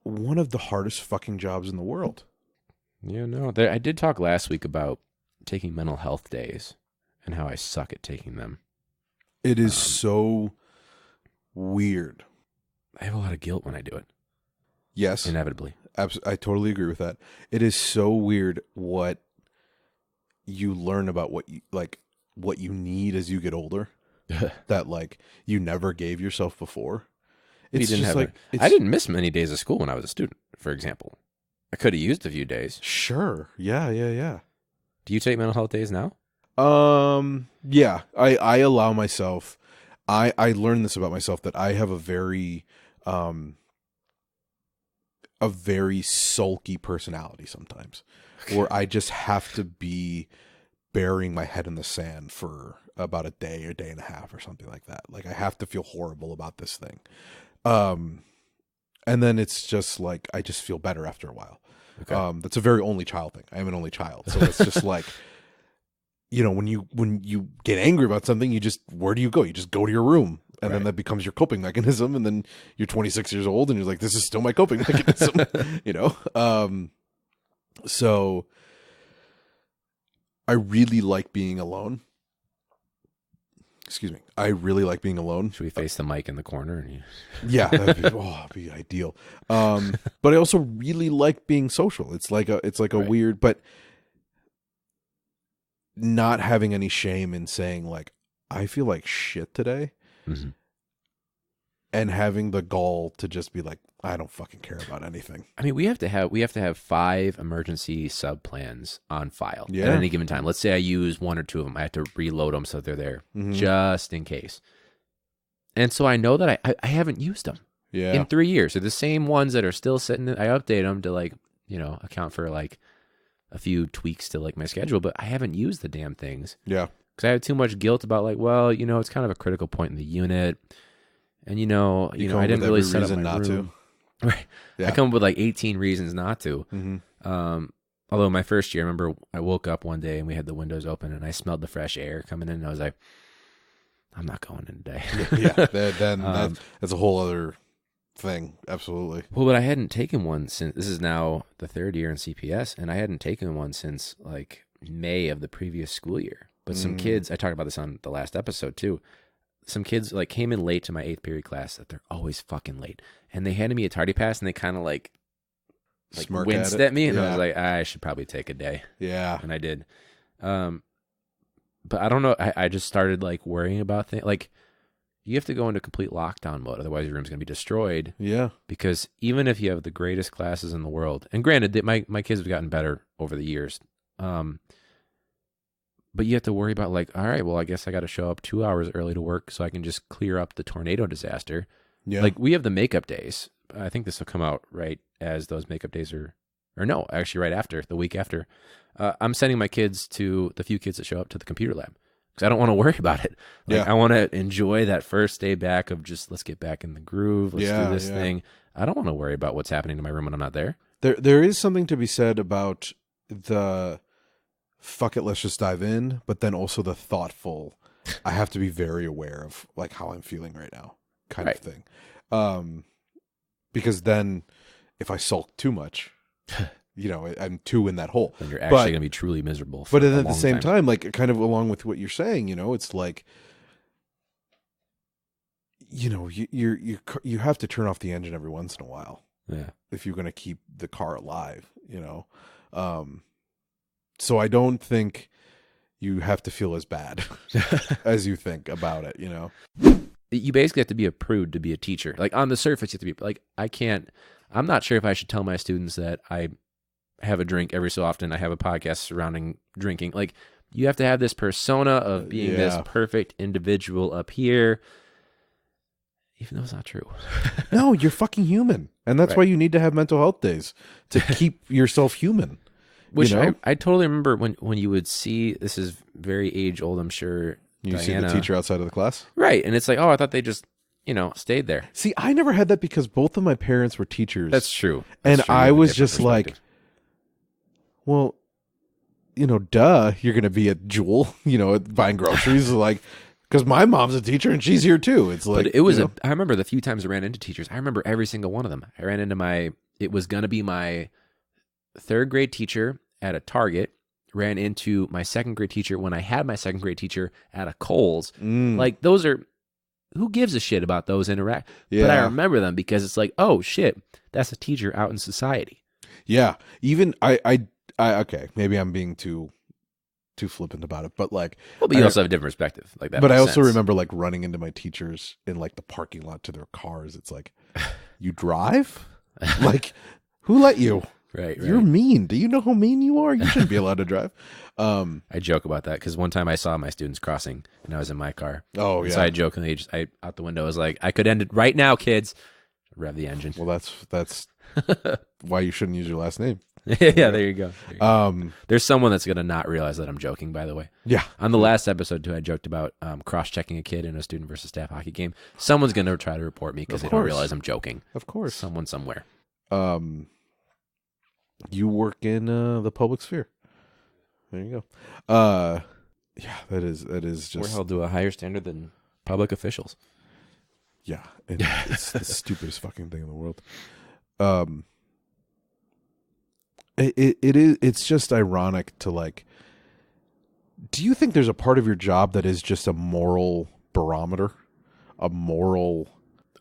one of the hardest fucking jobs in the world. Yeah, no, I did talk last week about taking mental health days and how I suck at taking them. It is so weird. I have a lot of guilt when I do it. Yes, inevitably. I totally agree with that. It is so weird what you learn about what you need as you get older that like you never gave yourself before. It's just like I didn't miss many days of school when I was a student, for example. I could have used a few days. Sure. Yeah. Do you take mental health days now? Yeah. I allow myself. I learned this about myself that I have a very sulky personality sometimes, where I just have to be burying my head in the sand for about a day or day and a half or something like that. Like I have to feel horrible about this thing. And then it's just like, I just feel better after a while. Okay. That's a very only child thing. I am an only child. So it's just like, you know, when you get angry about something, where do you go? You just go to your room. And then that becomes your coping mechanism. And then you're 26 years old and you're like, this is still my coping mechanism, you know? So I really like being alone. Excuse me. I really like being alone. Should we face the mic in the corner? Yeah, that'd be ideal. But I also really like being social. It's like a weird, but not having any shame in saying like, I feel like shit today. Mm-hmm. And having the gall to just be like, I don't fucking care about anything. I mean, we have to have 5 emergency sub plans on file at any given time. Let's say I use 1 or 2 of them. I have to reload them so they're there just in case. And so I know that I haven't used them in 3 years. They're the same ones that are still sitting. I update them to like, you know, account for like a few tweaks to like my schedule, but I haven't used the damn things. Yeah. Because I have too much guilt about like, well, you know, it's kind of a critical point in the unit. And you know, I didn't really set up my room. Right. Yeah. I come up with like 18 reasons not to. Mm-hmm. Although my first year, I remember I woke up one day and we had the windows open and I smelled the fresh air coming in and I was like, I'm not going in today. Then that's a whole other thing. Absolutely. Well, but I hadn't taken one since, this is now the 3rd year in CPS, and I hadn't taken one since like May of the previous school year. But some kids, I talked about this on the last episode too. Some kids like came in late to my 8th period class that they're always fucking late. And they handed me a tardy pass and they kind of like winced at me. And I was like, I should probably take a day. Yeah. And I did. But I don't know. I just started like worrying about things. Like you have to go into complete lockdown mode. Otherwise your room's going to be destroyed. Yeah. Because even if you have the greatest classes in the world, and granted my kids have gotten better over the years. But you have to worry about like, all right, well, I guess I got to show up 2 hours early to work so I can just clear up the tornado disaster. Yeah. Like we have the makeup days. I think this will come out right as those makeup days or no, actually right after, the week after. I'm sending my kids to the few kids that show up to the computer lab because I don't want to worry about it. Like I want to enjoy that first day back of just let's get back in the groove. Let's do this thing. I don't want to worry about what's happening to my room when I'm not there. There is something to be said about the fuck it, let's just dive in, but then also the thoughtful, I have to be very aware of like how I'm feeling right now kind of thing. Because then if I sulk too much, I'm 2 in that hole. And you're actually going to be truly miserable. But at the same time, like kind of along with what you're saying, it's like, you have to turn off the engine every once in a while. Yeah. If you're going to keep the car alive, So I don't think you have to feel as bad as you think about it, You basically have to be a prude to be a teacher. Like on the surface, you have to be like, I'm not sure if I should tell my students that I have a drink every so often. I have a podcast surrounding drinking. Like you have to have this persona of being this perfect individual up here, even though it's not true. No, you're fucking human. And that's why you need to have mental health days to keep yourself human. Which I totally remember when you would see, this is very age old, I'm sure. You see the teacher outside of the class? Right. And it's like, oh, I thought they just, stayed there. See, I never had that because both of my parents were teachers. That's true. I was just like, well, duh, you're going to be at Jewel, buying groceries. Like, because my mom's a teacher and she's here too. It's like, but it was I remember the few times I ran into teachers. I remember every single one of them. I ran into it was going to be my 3rd grade teacher at a Target, ran into my 2nd grade teacher when I had my 2nd grade teacher at a Kohl's. Like those are, who gives a shit about those interact? Yeah. But I remember them because it's like, oh shit, that's a teacher out in society. Yeah. Even I okay, maybe I'm being too flippant about it, but like, but you also have a different perspective like that. But I also remember like running into my teachers in like the parking lot to their cars. It's like, you drive? Like, who let you? Right. You're mean. Do you know how mean you are? You shouldn't be allowed to drive. I joke about that because one time I saw my students crossing and I was in my car. Oh, yeah. So I jokingly out the window was like, I could end it right now, kids. Rev the engine. Well, that's why you shouldn't use your last name. Yeah, there you go. There's someone that's going to not realize that I'm joking, by the way. Yeah. On the last episode, too, I joked about cross-checking a kid in a student versus staff hockey game. Someone's going to try to report me because they don't realize I'm joking. Of course. Someone somewhere. You work in the public sphere. There you go. Yeah, that is just... We're held to a higher standard than public officials. Yeah, it's the stupidest fucking thing in the world. It's just ironic to like, do you think there's a part of your job that is just a moral barometer? A moral...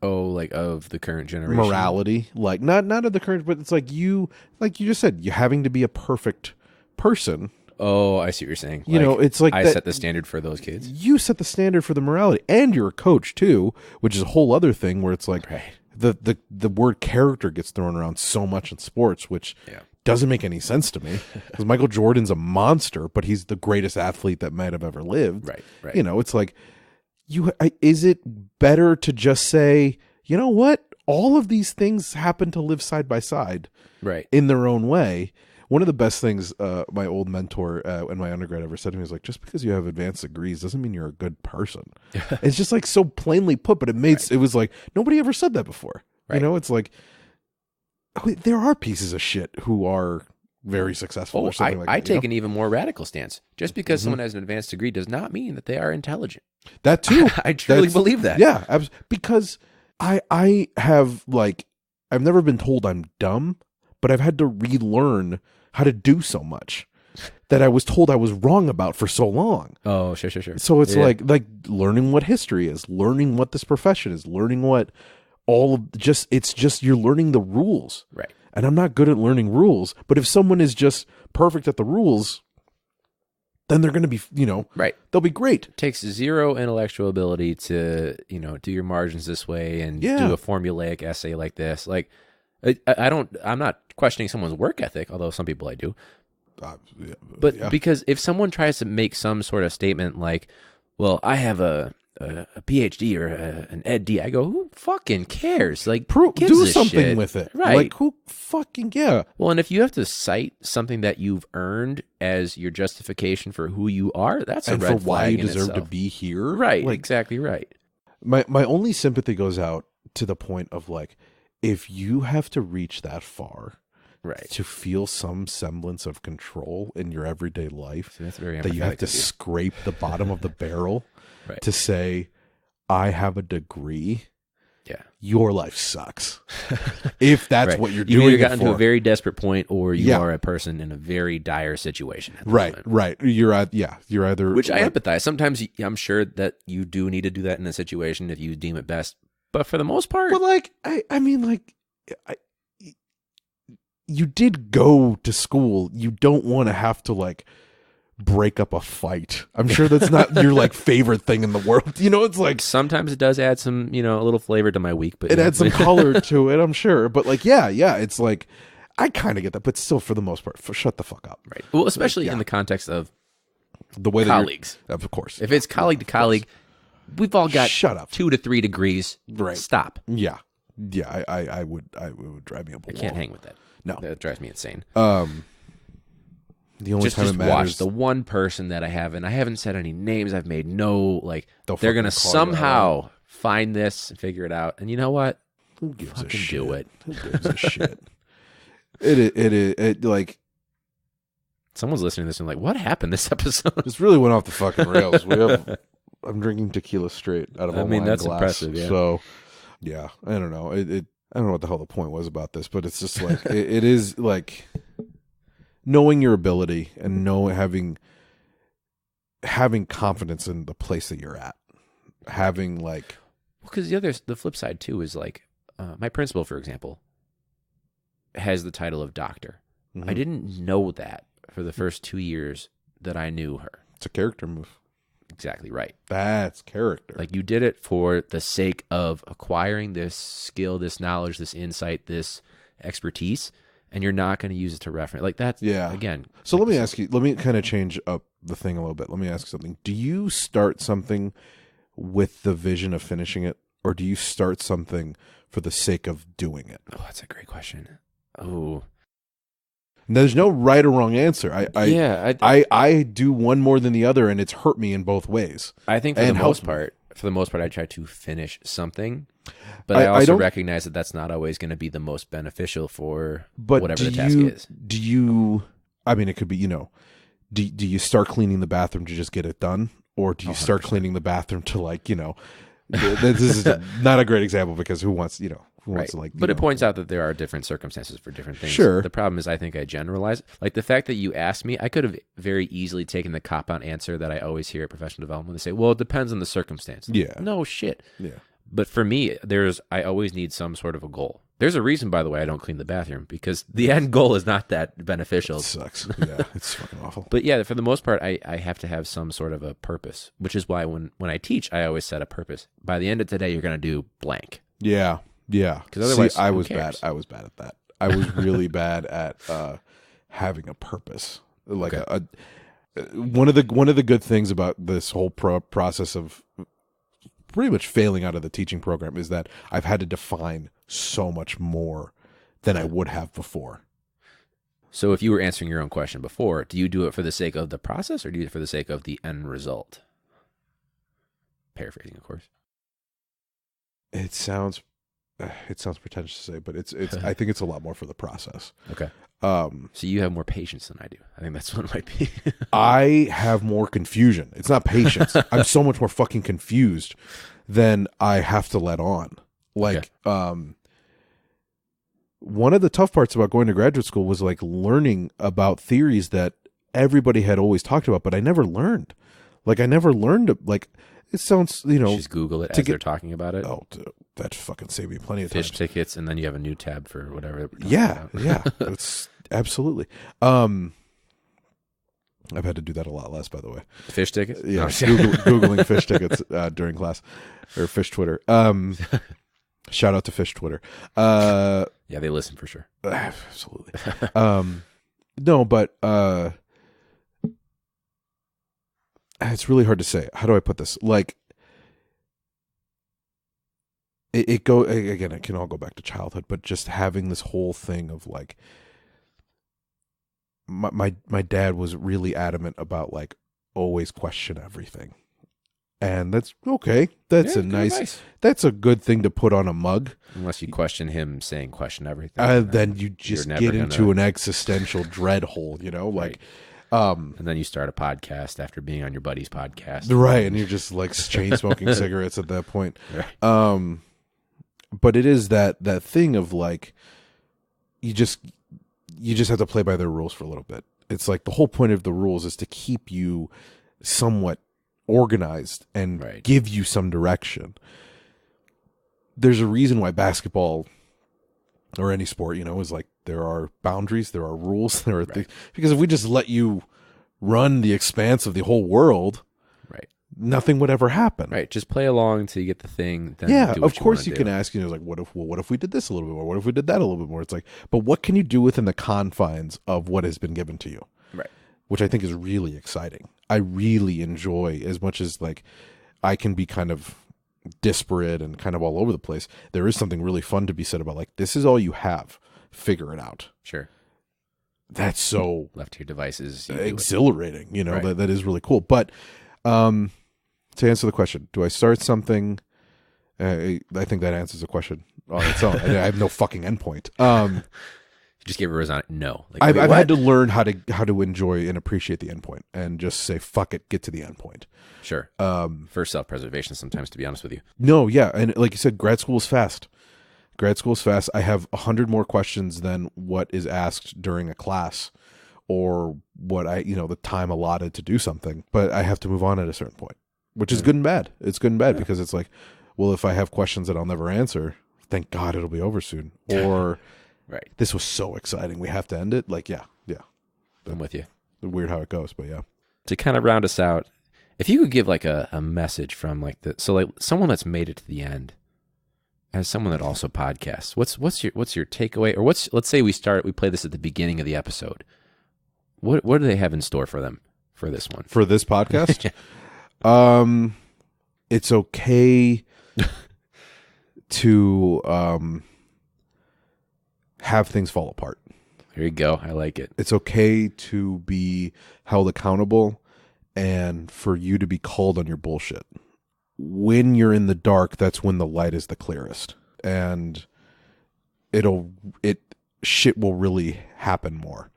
Oh, like of the current generation? Morality. Like, not of the current, but it's like you just said, you having to be a perfect person. Oh, I see what you're saying. It's like I set the standard for those kids. You set the standard for the morality, and you're a coach too, which is a whole other thing where it's like the word character gets thrown around so much in sports, which doesn't make any sense to me. Because Michael Jordan's a monster, but he's the greatest athlete that might have ever lived. Right. It's like, is it better to just say, you know what? All of these things happen to live side by side, right, in their own way. One of the best things my old mentor in my undergrad ever said to me was like, just because you have advanced degrees doesn't mean you're a good person. It's just like so plainly put, but it was like nobody ever said that before. Right. It's like there are pieces of shit who are very successful. Or something I take an even more radical stance. Just because someone has an advanced degree does not mean that they are intelligent. That too. I truly believe that. Yeah, because I have like, I've never been told I'm dumb, but I've had to relearn how to do so much that I was told I was wrong about for so long. Oh, sure. So it's like learning what history is, learning what this profession is, learning what it's just you're learning the rules. Right. And I'm not good at learning rules, but if someone is just perfect at the rules, then they're going to be, right. They'll be great. It takes zero intellectual ability to, do your margins this way and do a formulaic essay like this. Like, I'm not questioning someone's work ethic, although some people I do. Because if someone tries to make some sort of statement like, well, I have a PhD or an Ed.D., I go, who fucking cares? Like, do something shit? With it. Right. Like, who fucking, yeah. Well, and if you have to cite something that you've earned as your justification for who you are, that's a red flag. And for why you deserve to be here. Right. Like, exactly right. My only sympathy goes out to the point of like, if you have to reach that far, right, to feel some semblance of control in your everyday life, that's very that you have to scrape the bottom of the barrel right, to say, I have a degree Yeah. your life sucks. If that's what you're You've doing either it gotten for. to a very desperate point, or you are a person in a very dire situation. At the moment. Right. You're either, which I empathize. Sometimes I'm sure that you do need to do that in a situation if you deem it best. But for the most part, well, like I mean, like you did go to school. You don't want to have to like break up a fight. I'm sure that's not your like favorite thing in the world. You know, it's like sometimes it does add some, a little flavor to my week, but it adds some color to it, I'm sure. But like, yeah, it's like I kind of get that, but still, for the most part, shut the fuck up. Right. Well, especially in the context of the way colleagues, of course. If it's colleague to colleague, we've all got shut up 2 to 3 degrees. Right. Stop. Yeah. I would drive me up a wall. I can't hang with that. No, that drives me insane. The only time it matters, watch the one person that I haven't said any names. I've made no they're gonna somehow find this and figure it out. And you know what? Who gives Fucking a shit? do it. Who gives a shit? It like someone's listening to this and like, what happened this episode? This really went off the fucking rails. I'm drinking tequila straight out of a wine that's glass. impressive. Yeah. So yeah, I don't know. I don't know what the hell the point was about this, but it's just like it is like knowing your ability and having confidence in the place that you're at. Having like, because the flip side too is like my principal, for example, has the title of doctor. mm-hmm. I didn't know that for the first 2 years that I knew her. It's a character move. Exactly right. That's character. Like you did it for the sake of acquiring this skill, this knowledge, this insight, this expertise, and you're not going to use it to reference. Like that's, again. So let me ask you, let me kind of change up the thing a little bit. Let me ask you something. Do you start something with the vision of finishing it, or do you start something for the sake of doing it? Oh, that's a great question. Oh, there's no right or wrong answer. I do one more than the other, and it's hurt me in both ways. I think for the most part, I try to finish something, but I also recognize that that's not always going to be the most beneficial for whatever the task is. Do you? I mean, it could be. Do you start cleaning the bathroom to just get it done, or do you 100%. Start cleaning the bathroom to like This is not a great example because who wants to like. But it points out that there are different circumstances for different things. Sure. The problem is, I think I generalize. Like the fact that you asked me, I could have very easily taken the cop-out answer that I always hear at professional development. They say, "Well, it depends on the circumstance." Yeah. No shit. Yeah. But for me, I always need some sort of a goal. There's a reason, by the way, I don't clean the bathroom because the end goal is not that beneficial. It sucks. Yeah, it's fucking awful. But yeah, for the most part, I have to have some sort of a purpose, which is why when I teach, I always set a purpose. By the end of today, you're going to do blank. Yeah. Because otherwise, I was bad. I was bad at that. I was really bad at having a purpose. Like one of the good things about this whole process of pretty much failing out of the teaching program is that I've had to define so much more than I would have before. So if you were answering your own question before, do you do it for the sake of the process or do you do it for the sake of the end result? Paraphrasing, of course. It sounds pretentious to say, but it's I think it's a lot more for the process. Okay. So you have more patience than I do. I think that's what it might be. I have more confusion. It's not patience. I'm so much more fucking confused than I have to let on. Like, one of the tough parts about going to graduate school was like learning about theories that everybody had always talked about, but I never learned. Like, it sounds, Just Google it as they're talking about it. Oh, that fucking saved me plenty of Fish times. tickets, and then you have a new tab for whatever. Yeah. It's absolutely. I've had to do that a lot less, by the way. Fish tickets? Yeah, Googling fish tickets during class, or fish Twitter. Shout out to fish Twitter. Yeah, they listen for sure. Absolutely. No, but it's really hard to say. How do I put this? Like, it can all go back to childhood, but just having this whole thing of like, my dad was really adamant about like always question everything, and that's okay. That's that's a good thing to put on a mug. Unless you question him saying question everything, then you just get into an existential dread hole, like. And then you start a podcast after being on your buddy's podcast, right? And you're just like chain smoking cigarettes at that point. Right. But it is that thing of like, you just have to play by their rules for a little bit. It's like the whole point of the rules is to keep you somewhat organized and give you some direction. There's a reason why basketball or any sport, is like there are boundaries, there are rules, there are things. Because if we just let you run the expanse of the whole world, nothing would ever happen. Right. Just play along until you get the thing. Then do of what course you can ask, like, what if we did this a little bit more? What if we did that a little bit more? It's like, but what can you do within the confines of what has been given to you? Right. Which I think is really exciting. I really enjoy, as much as like I can be kind of disparate and kind of all over the place. There is something really fun to be said about like, this is all you have. Figure it out. Sure. That's so left to your devices. Exhilarating. That is really cool. But to answer the question, do I start something? I think that answers the question on its own. I have no fucking endpoint. You just gave a resign. No, I've had to learn how to enjoy and appreciate the endpoint, and just say fuck it, get to the endpoint. Sure. For self-preservation, sometimes, to be honest with you. No, yeah, and like you said, grad school is fast. I have 100 more questions than what is asked during a class, or what the time allotted to do something. But I have to move on at a certain point. Which is good and bad. It's good and bad because it's like, well, if I have questions that I'll never answer, thank God it'll be over soon. Or, this was so exciting, we have to end it. Like, yeah. I'm with you. Weird how it goes, but yeah. To kind of round us out, if you could give like a message from like someone that's made it to the end, as someone that also podcasts, what's your takeaway, or let's say we play this at the beginning of the episode. What do they have in store for them for this one? For this podcast? It's okay to have things fall apart. There you go. I like it. It's okay to be held accountable and for you to be called on your bullshit. When you're in the dark, that's when the light is the clearest, and shit will really happen more.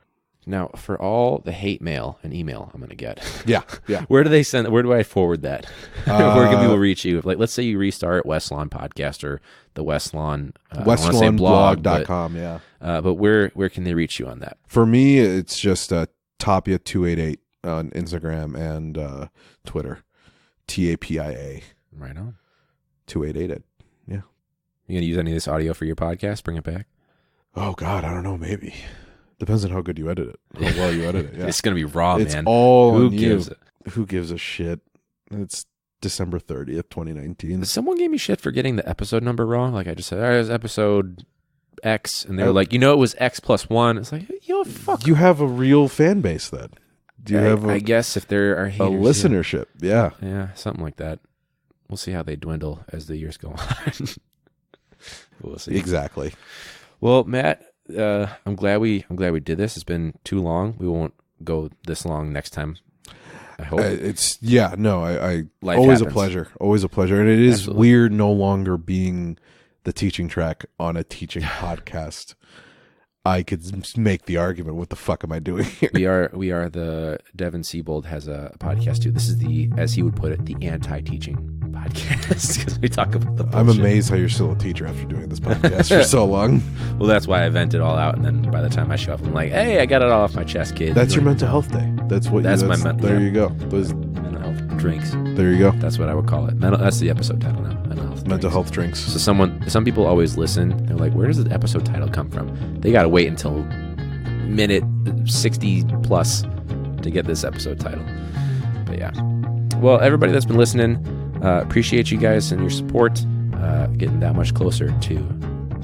Now, for all the hate mail and email I'm going to get. Yeah. Where do I forward that? Where can people reach you? Like, let's say you restart West Lawn Podcast or the West Lawn, westlawnblog.com, yeah. But where can they reach you on that? For me, it's just Tapia288 on Instagram and Twitter. TAPIA. Right on. 288. Yeah. You going to use any of this audio for your podcast? Bring it back? Oh, God, I don't know. Maybe. Depends on how good you edit it. How well you edit it. Yeah. It's going to be raw, it's man. All Who on gives you. Who gives a shit? It's December 30th, 2019. Someone gave me shit for getting the episode number wrong. Like I just said, it was episode X, and they were like, it was X plus 1. It's like, fuck. You have a real fan base then. Do you have I guess if there are haters, a listenership, yeah. Yeah, something like that. We'll see how they dwindle as the years go on. We'll see. Exactly. Well, Matt, I'm glad we did this. It's been too long. We won't go this long next time, I hope. I Life always happens. Always a pleasure. And it is Absolutely. weird no longer being the teaching track on a teaching podcast. I could make the argument, what the fuck am I doing here? We are the Devin Siebold has a podcast too. This is the, as he would put it, the anti-teaching podcast, because we talk about the bullshit. I'm amazed how you're still a teacher after doing this podcast for so long. Well, that's why I vent it all out, and then by the time I show up, I'm like, hey, I got it all off my chest, kid. That's your mental health day. That's my mental. There you go. Mental health drinks. There you go. That's what I would call it. That's the episode title now. Mental health drinks. So some people always listen. They're like, where does the episode title come from? They got to wait until minute 60 plus to get this episode title. But yeah. Well, everybody that's been listening, appreciate you guys and your support. Getting that much closer to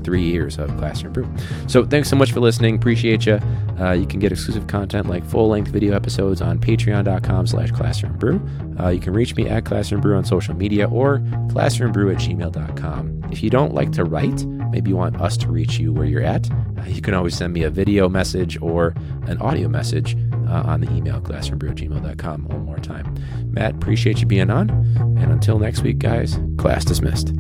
3 years of Classroom Brew. So thanks so much for listening. Appreciate you. You can get exclusive content like full-length video episodes on patreon.com/classroombrew. You can reach me at classroombrew on social media or classroombrew@gmail.com. If you don't like to write, maybe you want us to reach you where you're at, you can always send me a video message or an audio message on the email classroombrew@gmail.com. One more time. Matt, appreciate you being on. And until next week, guys, class dismissed.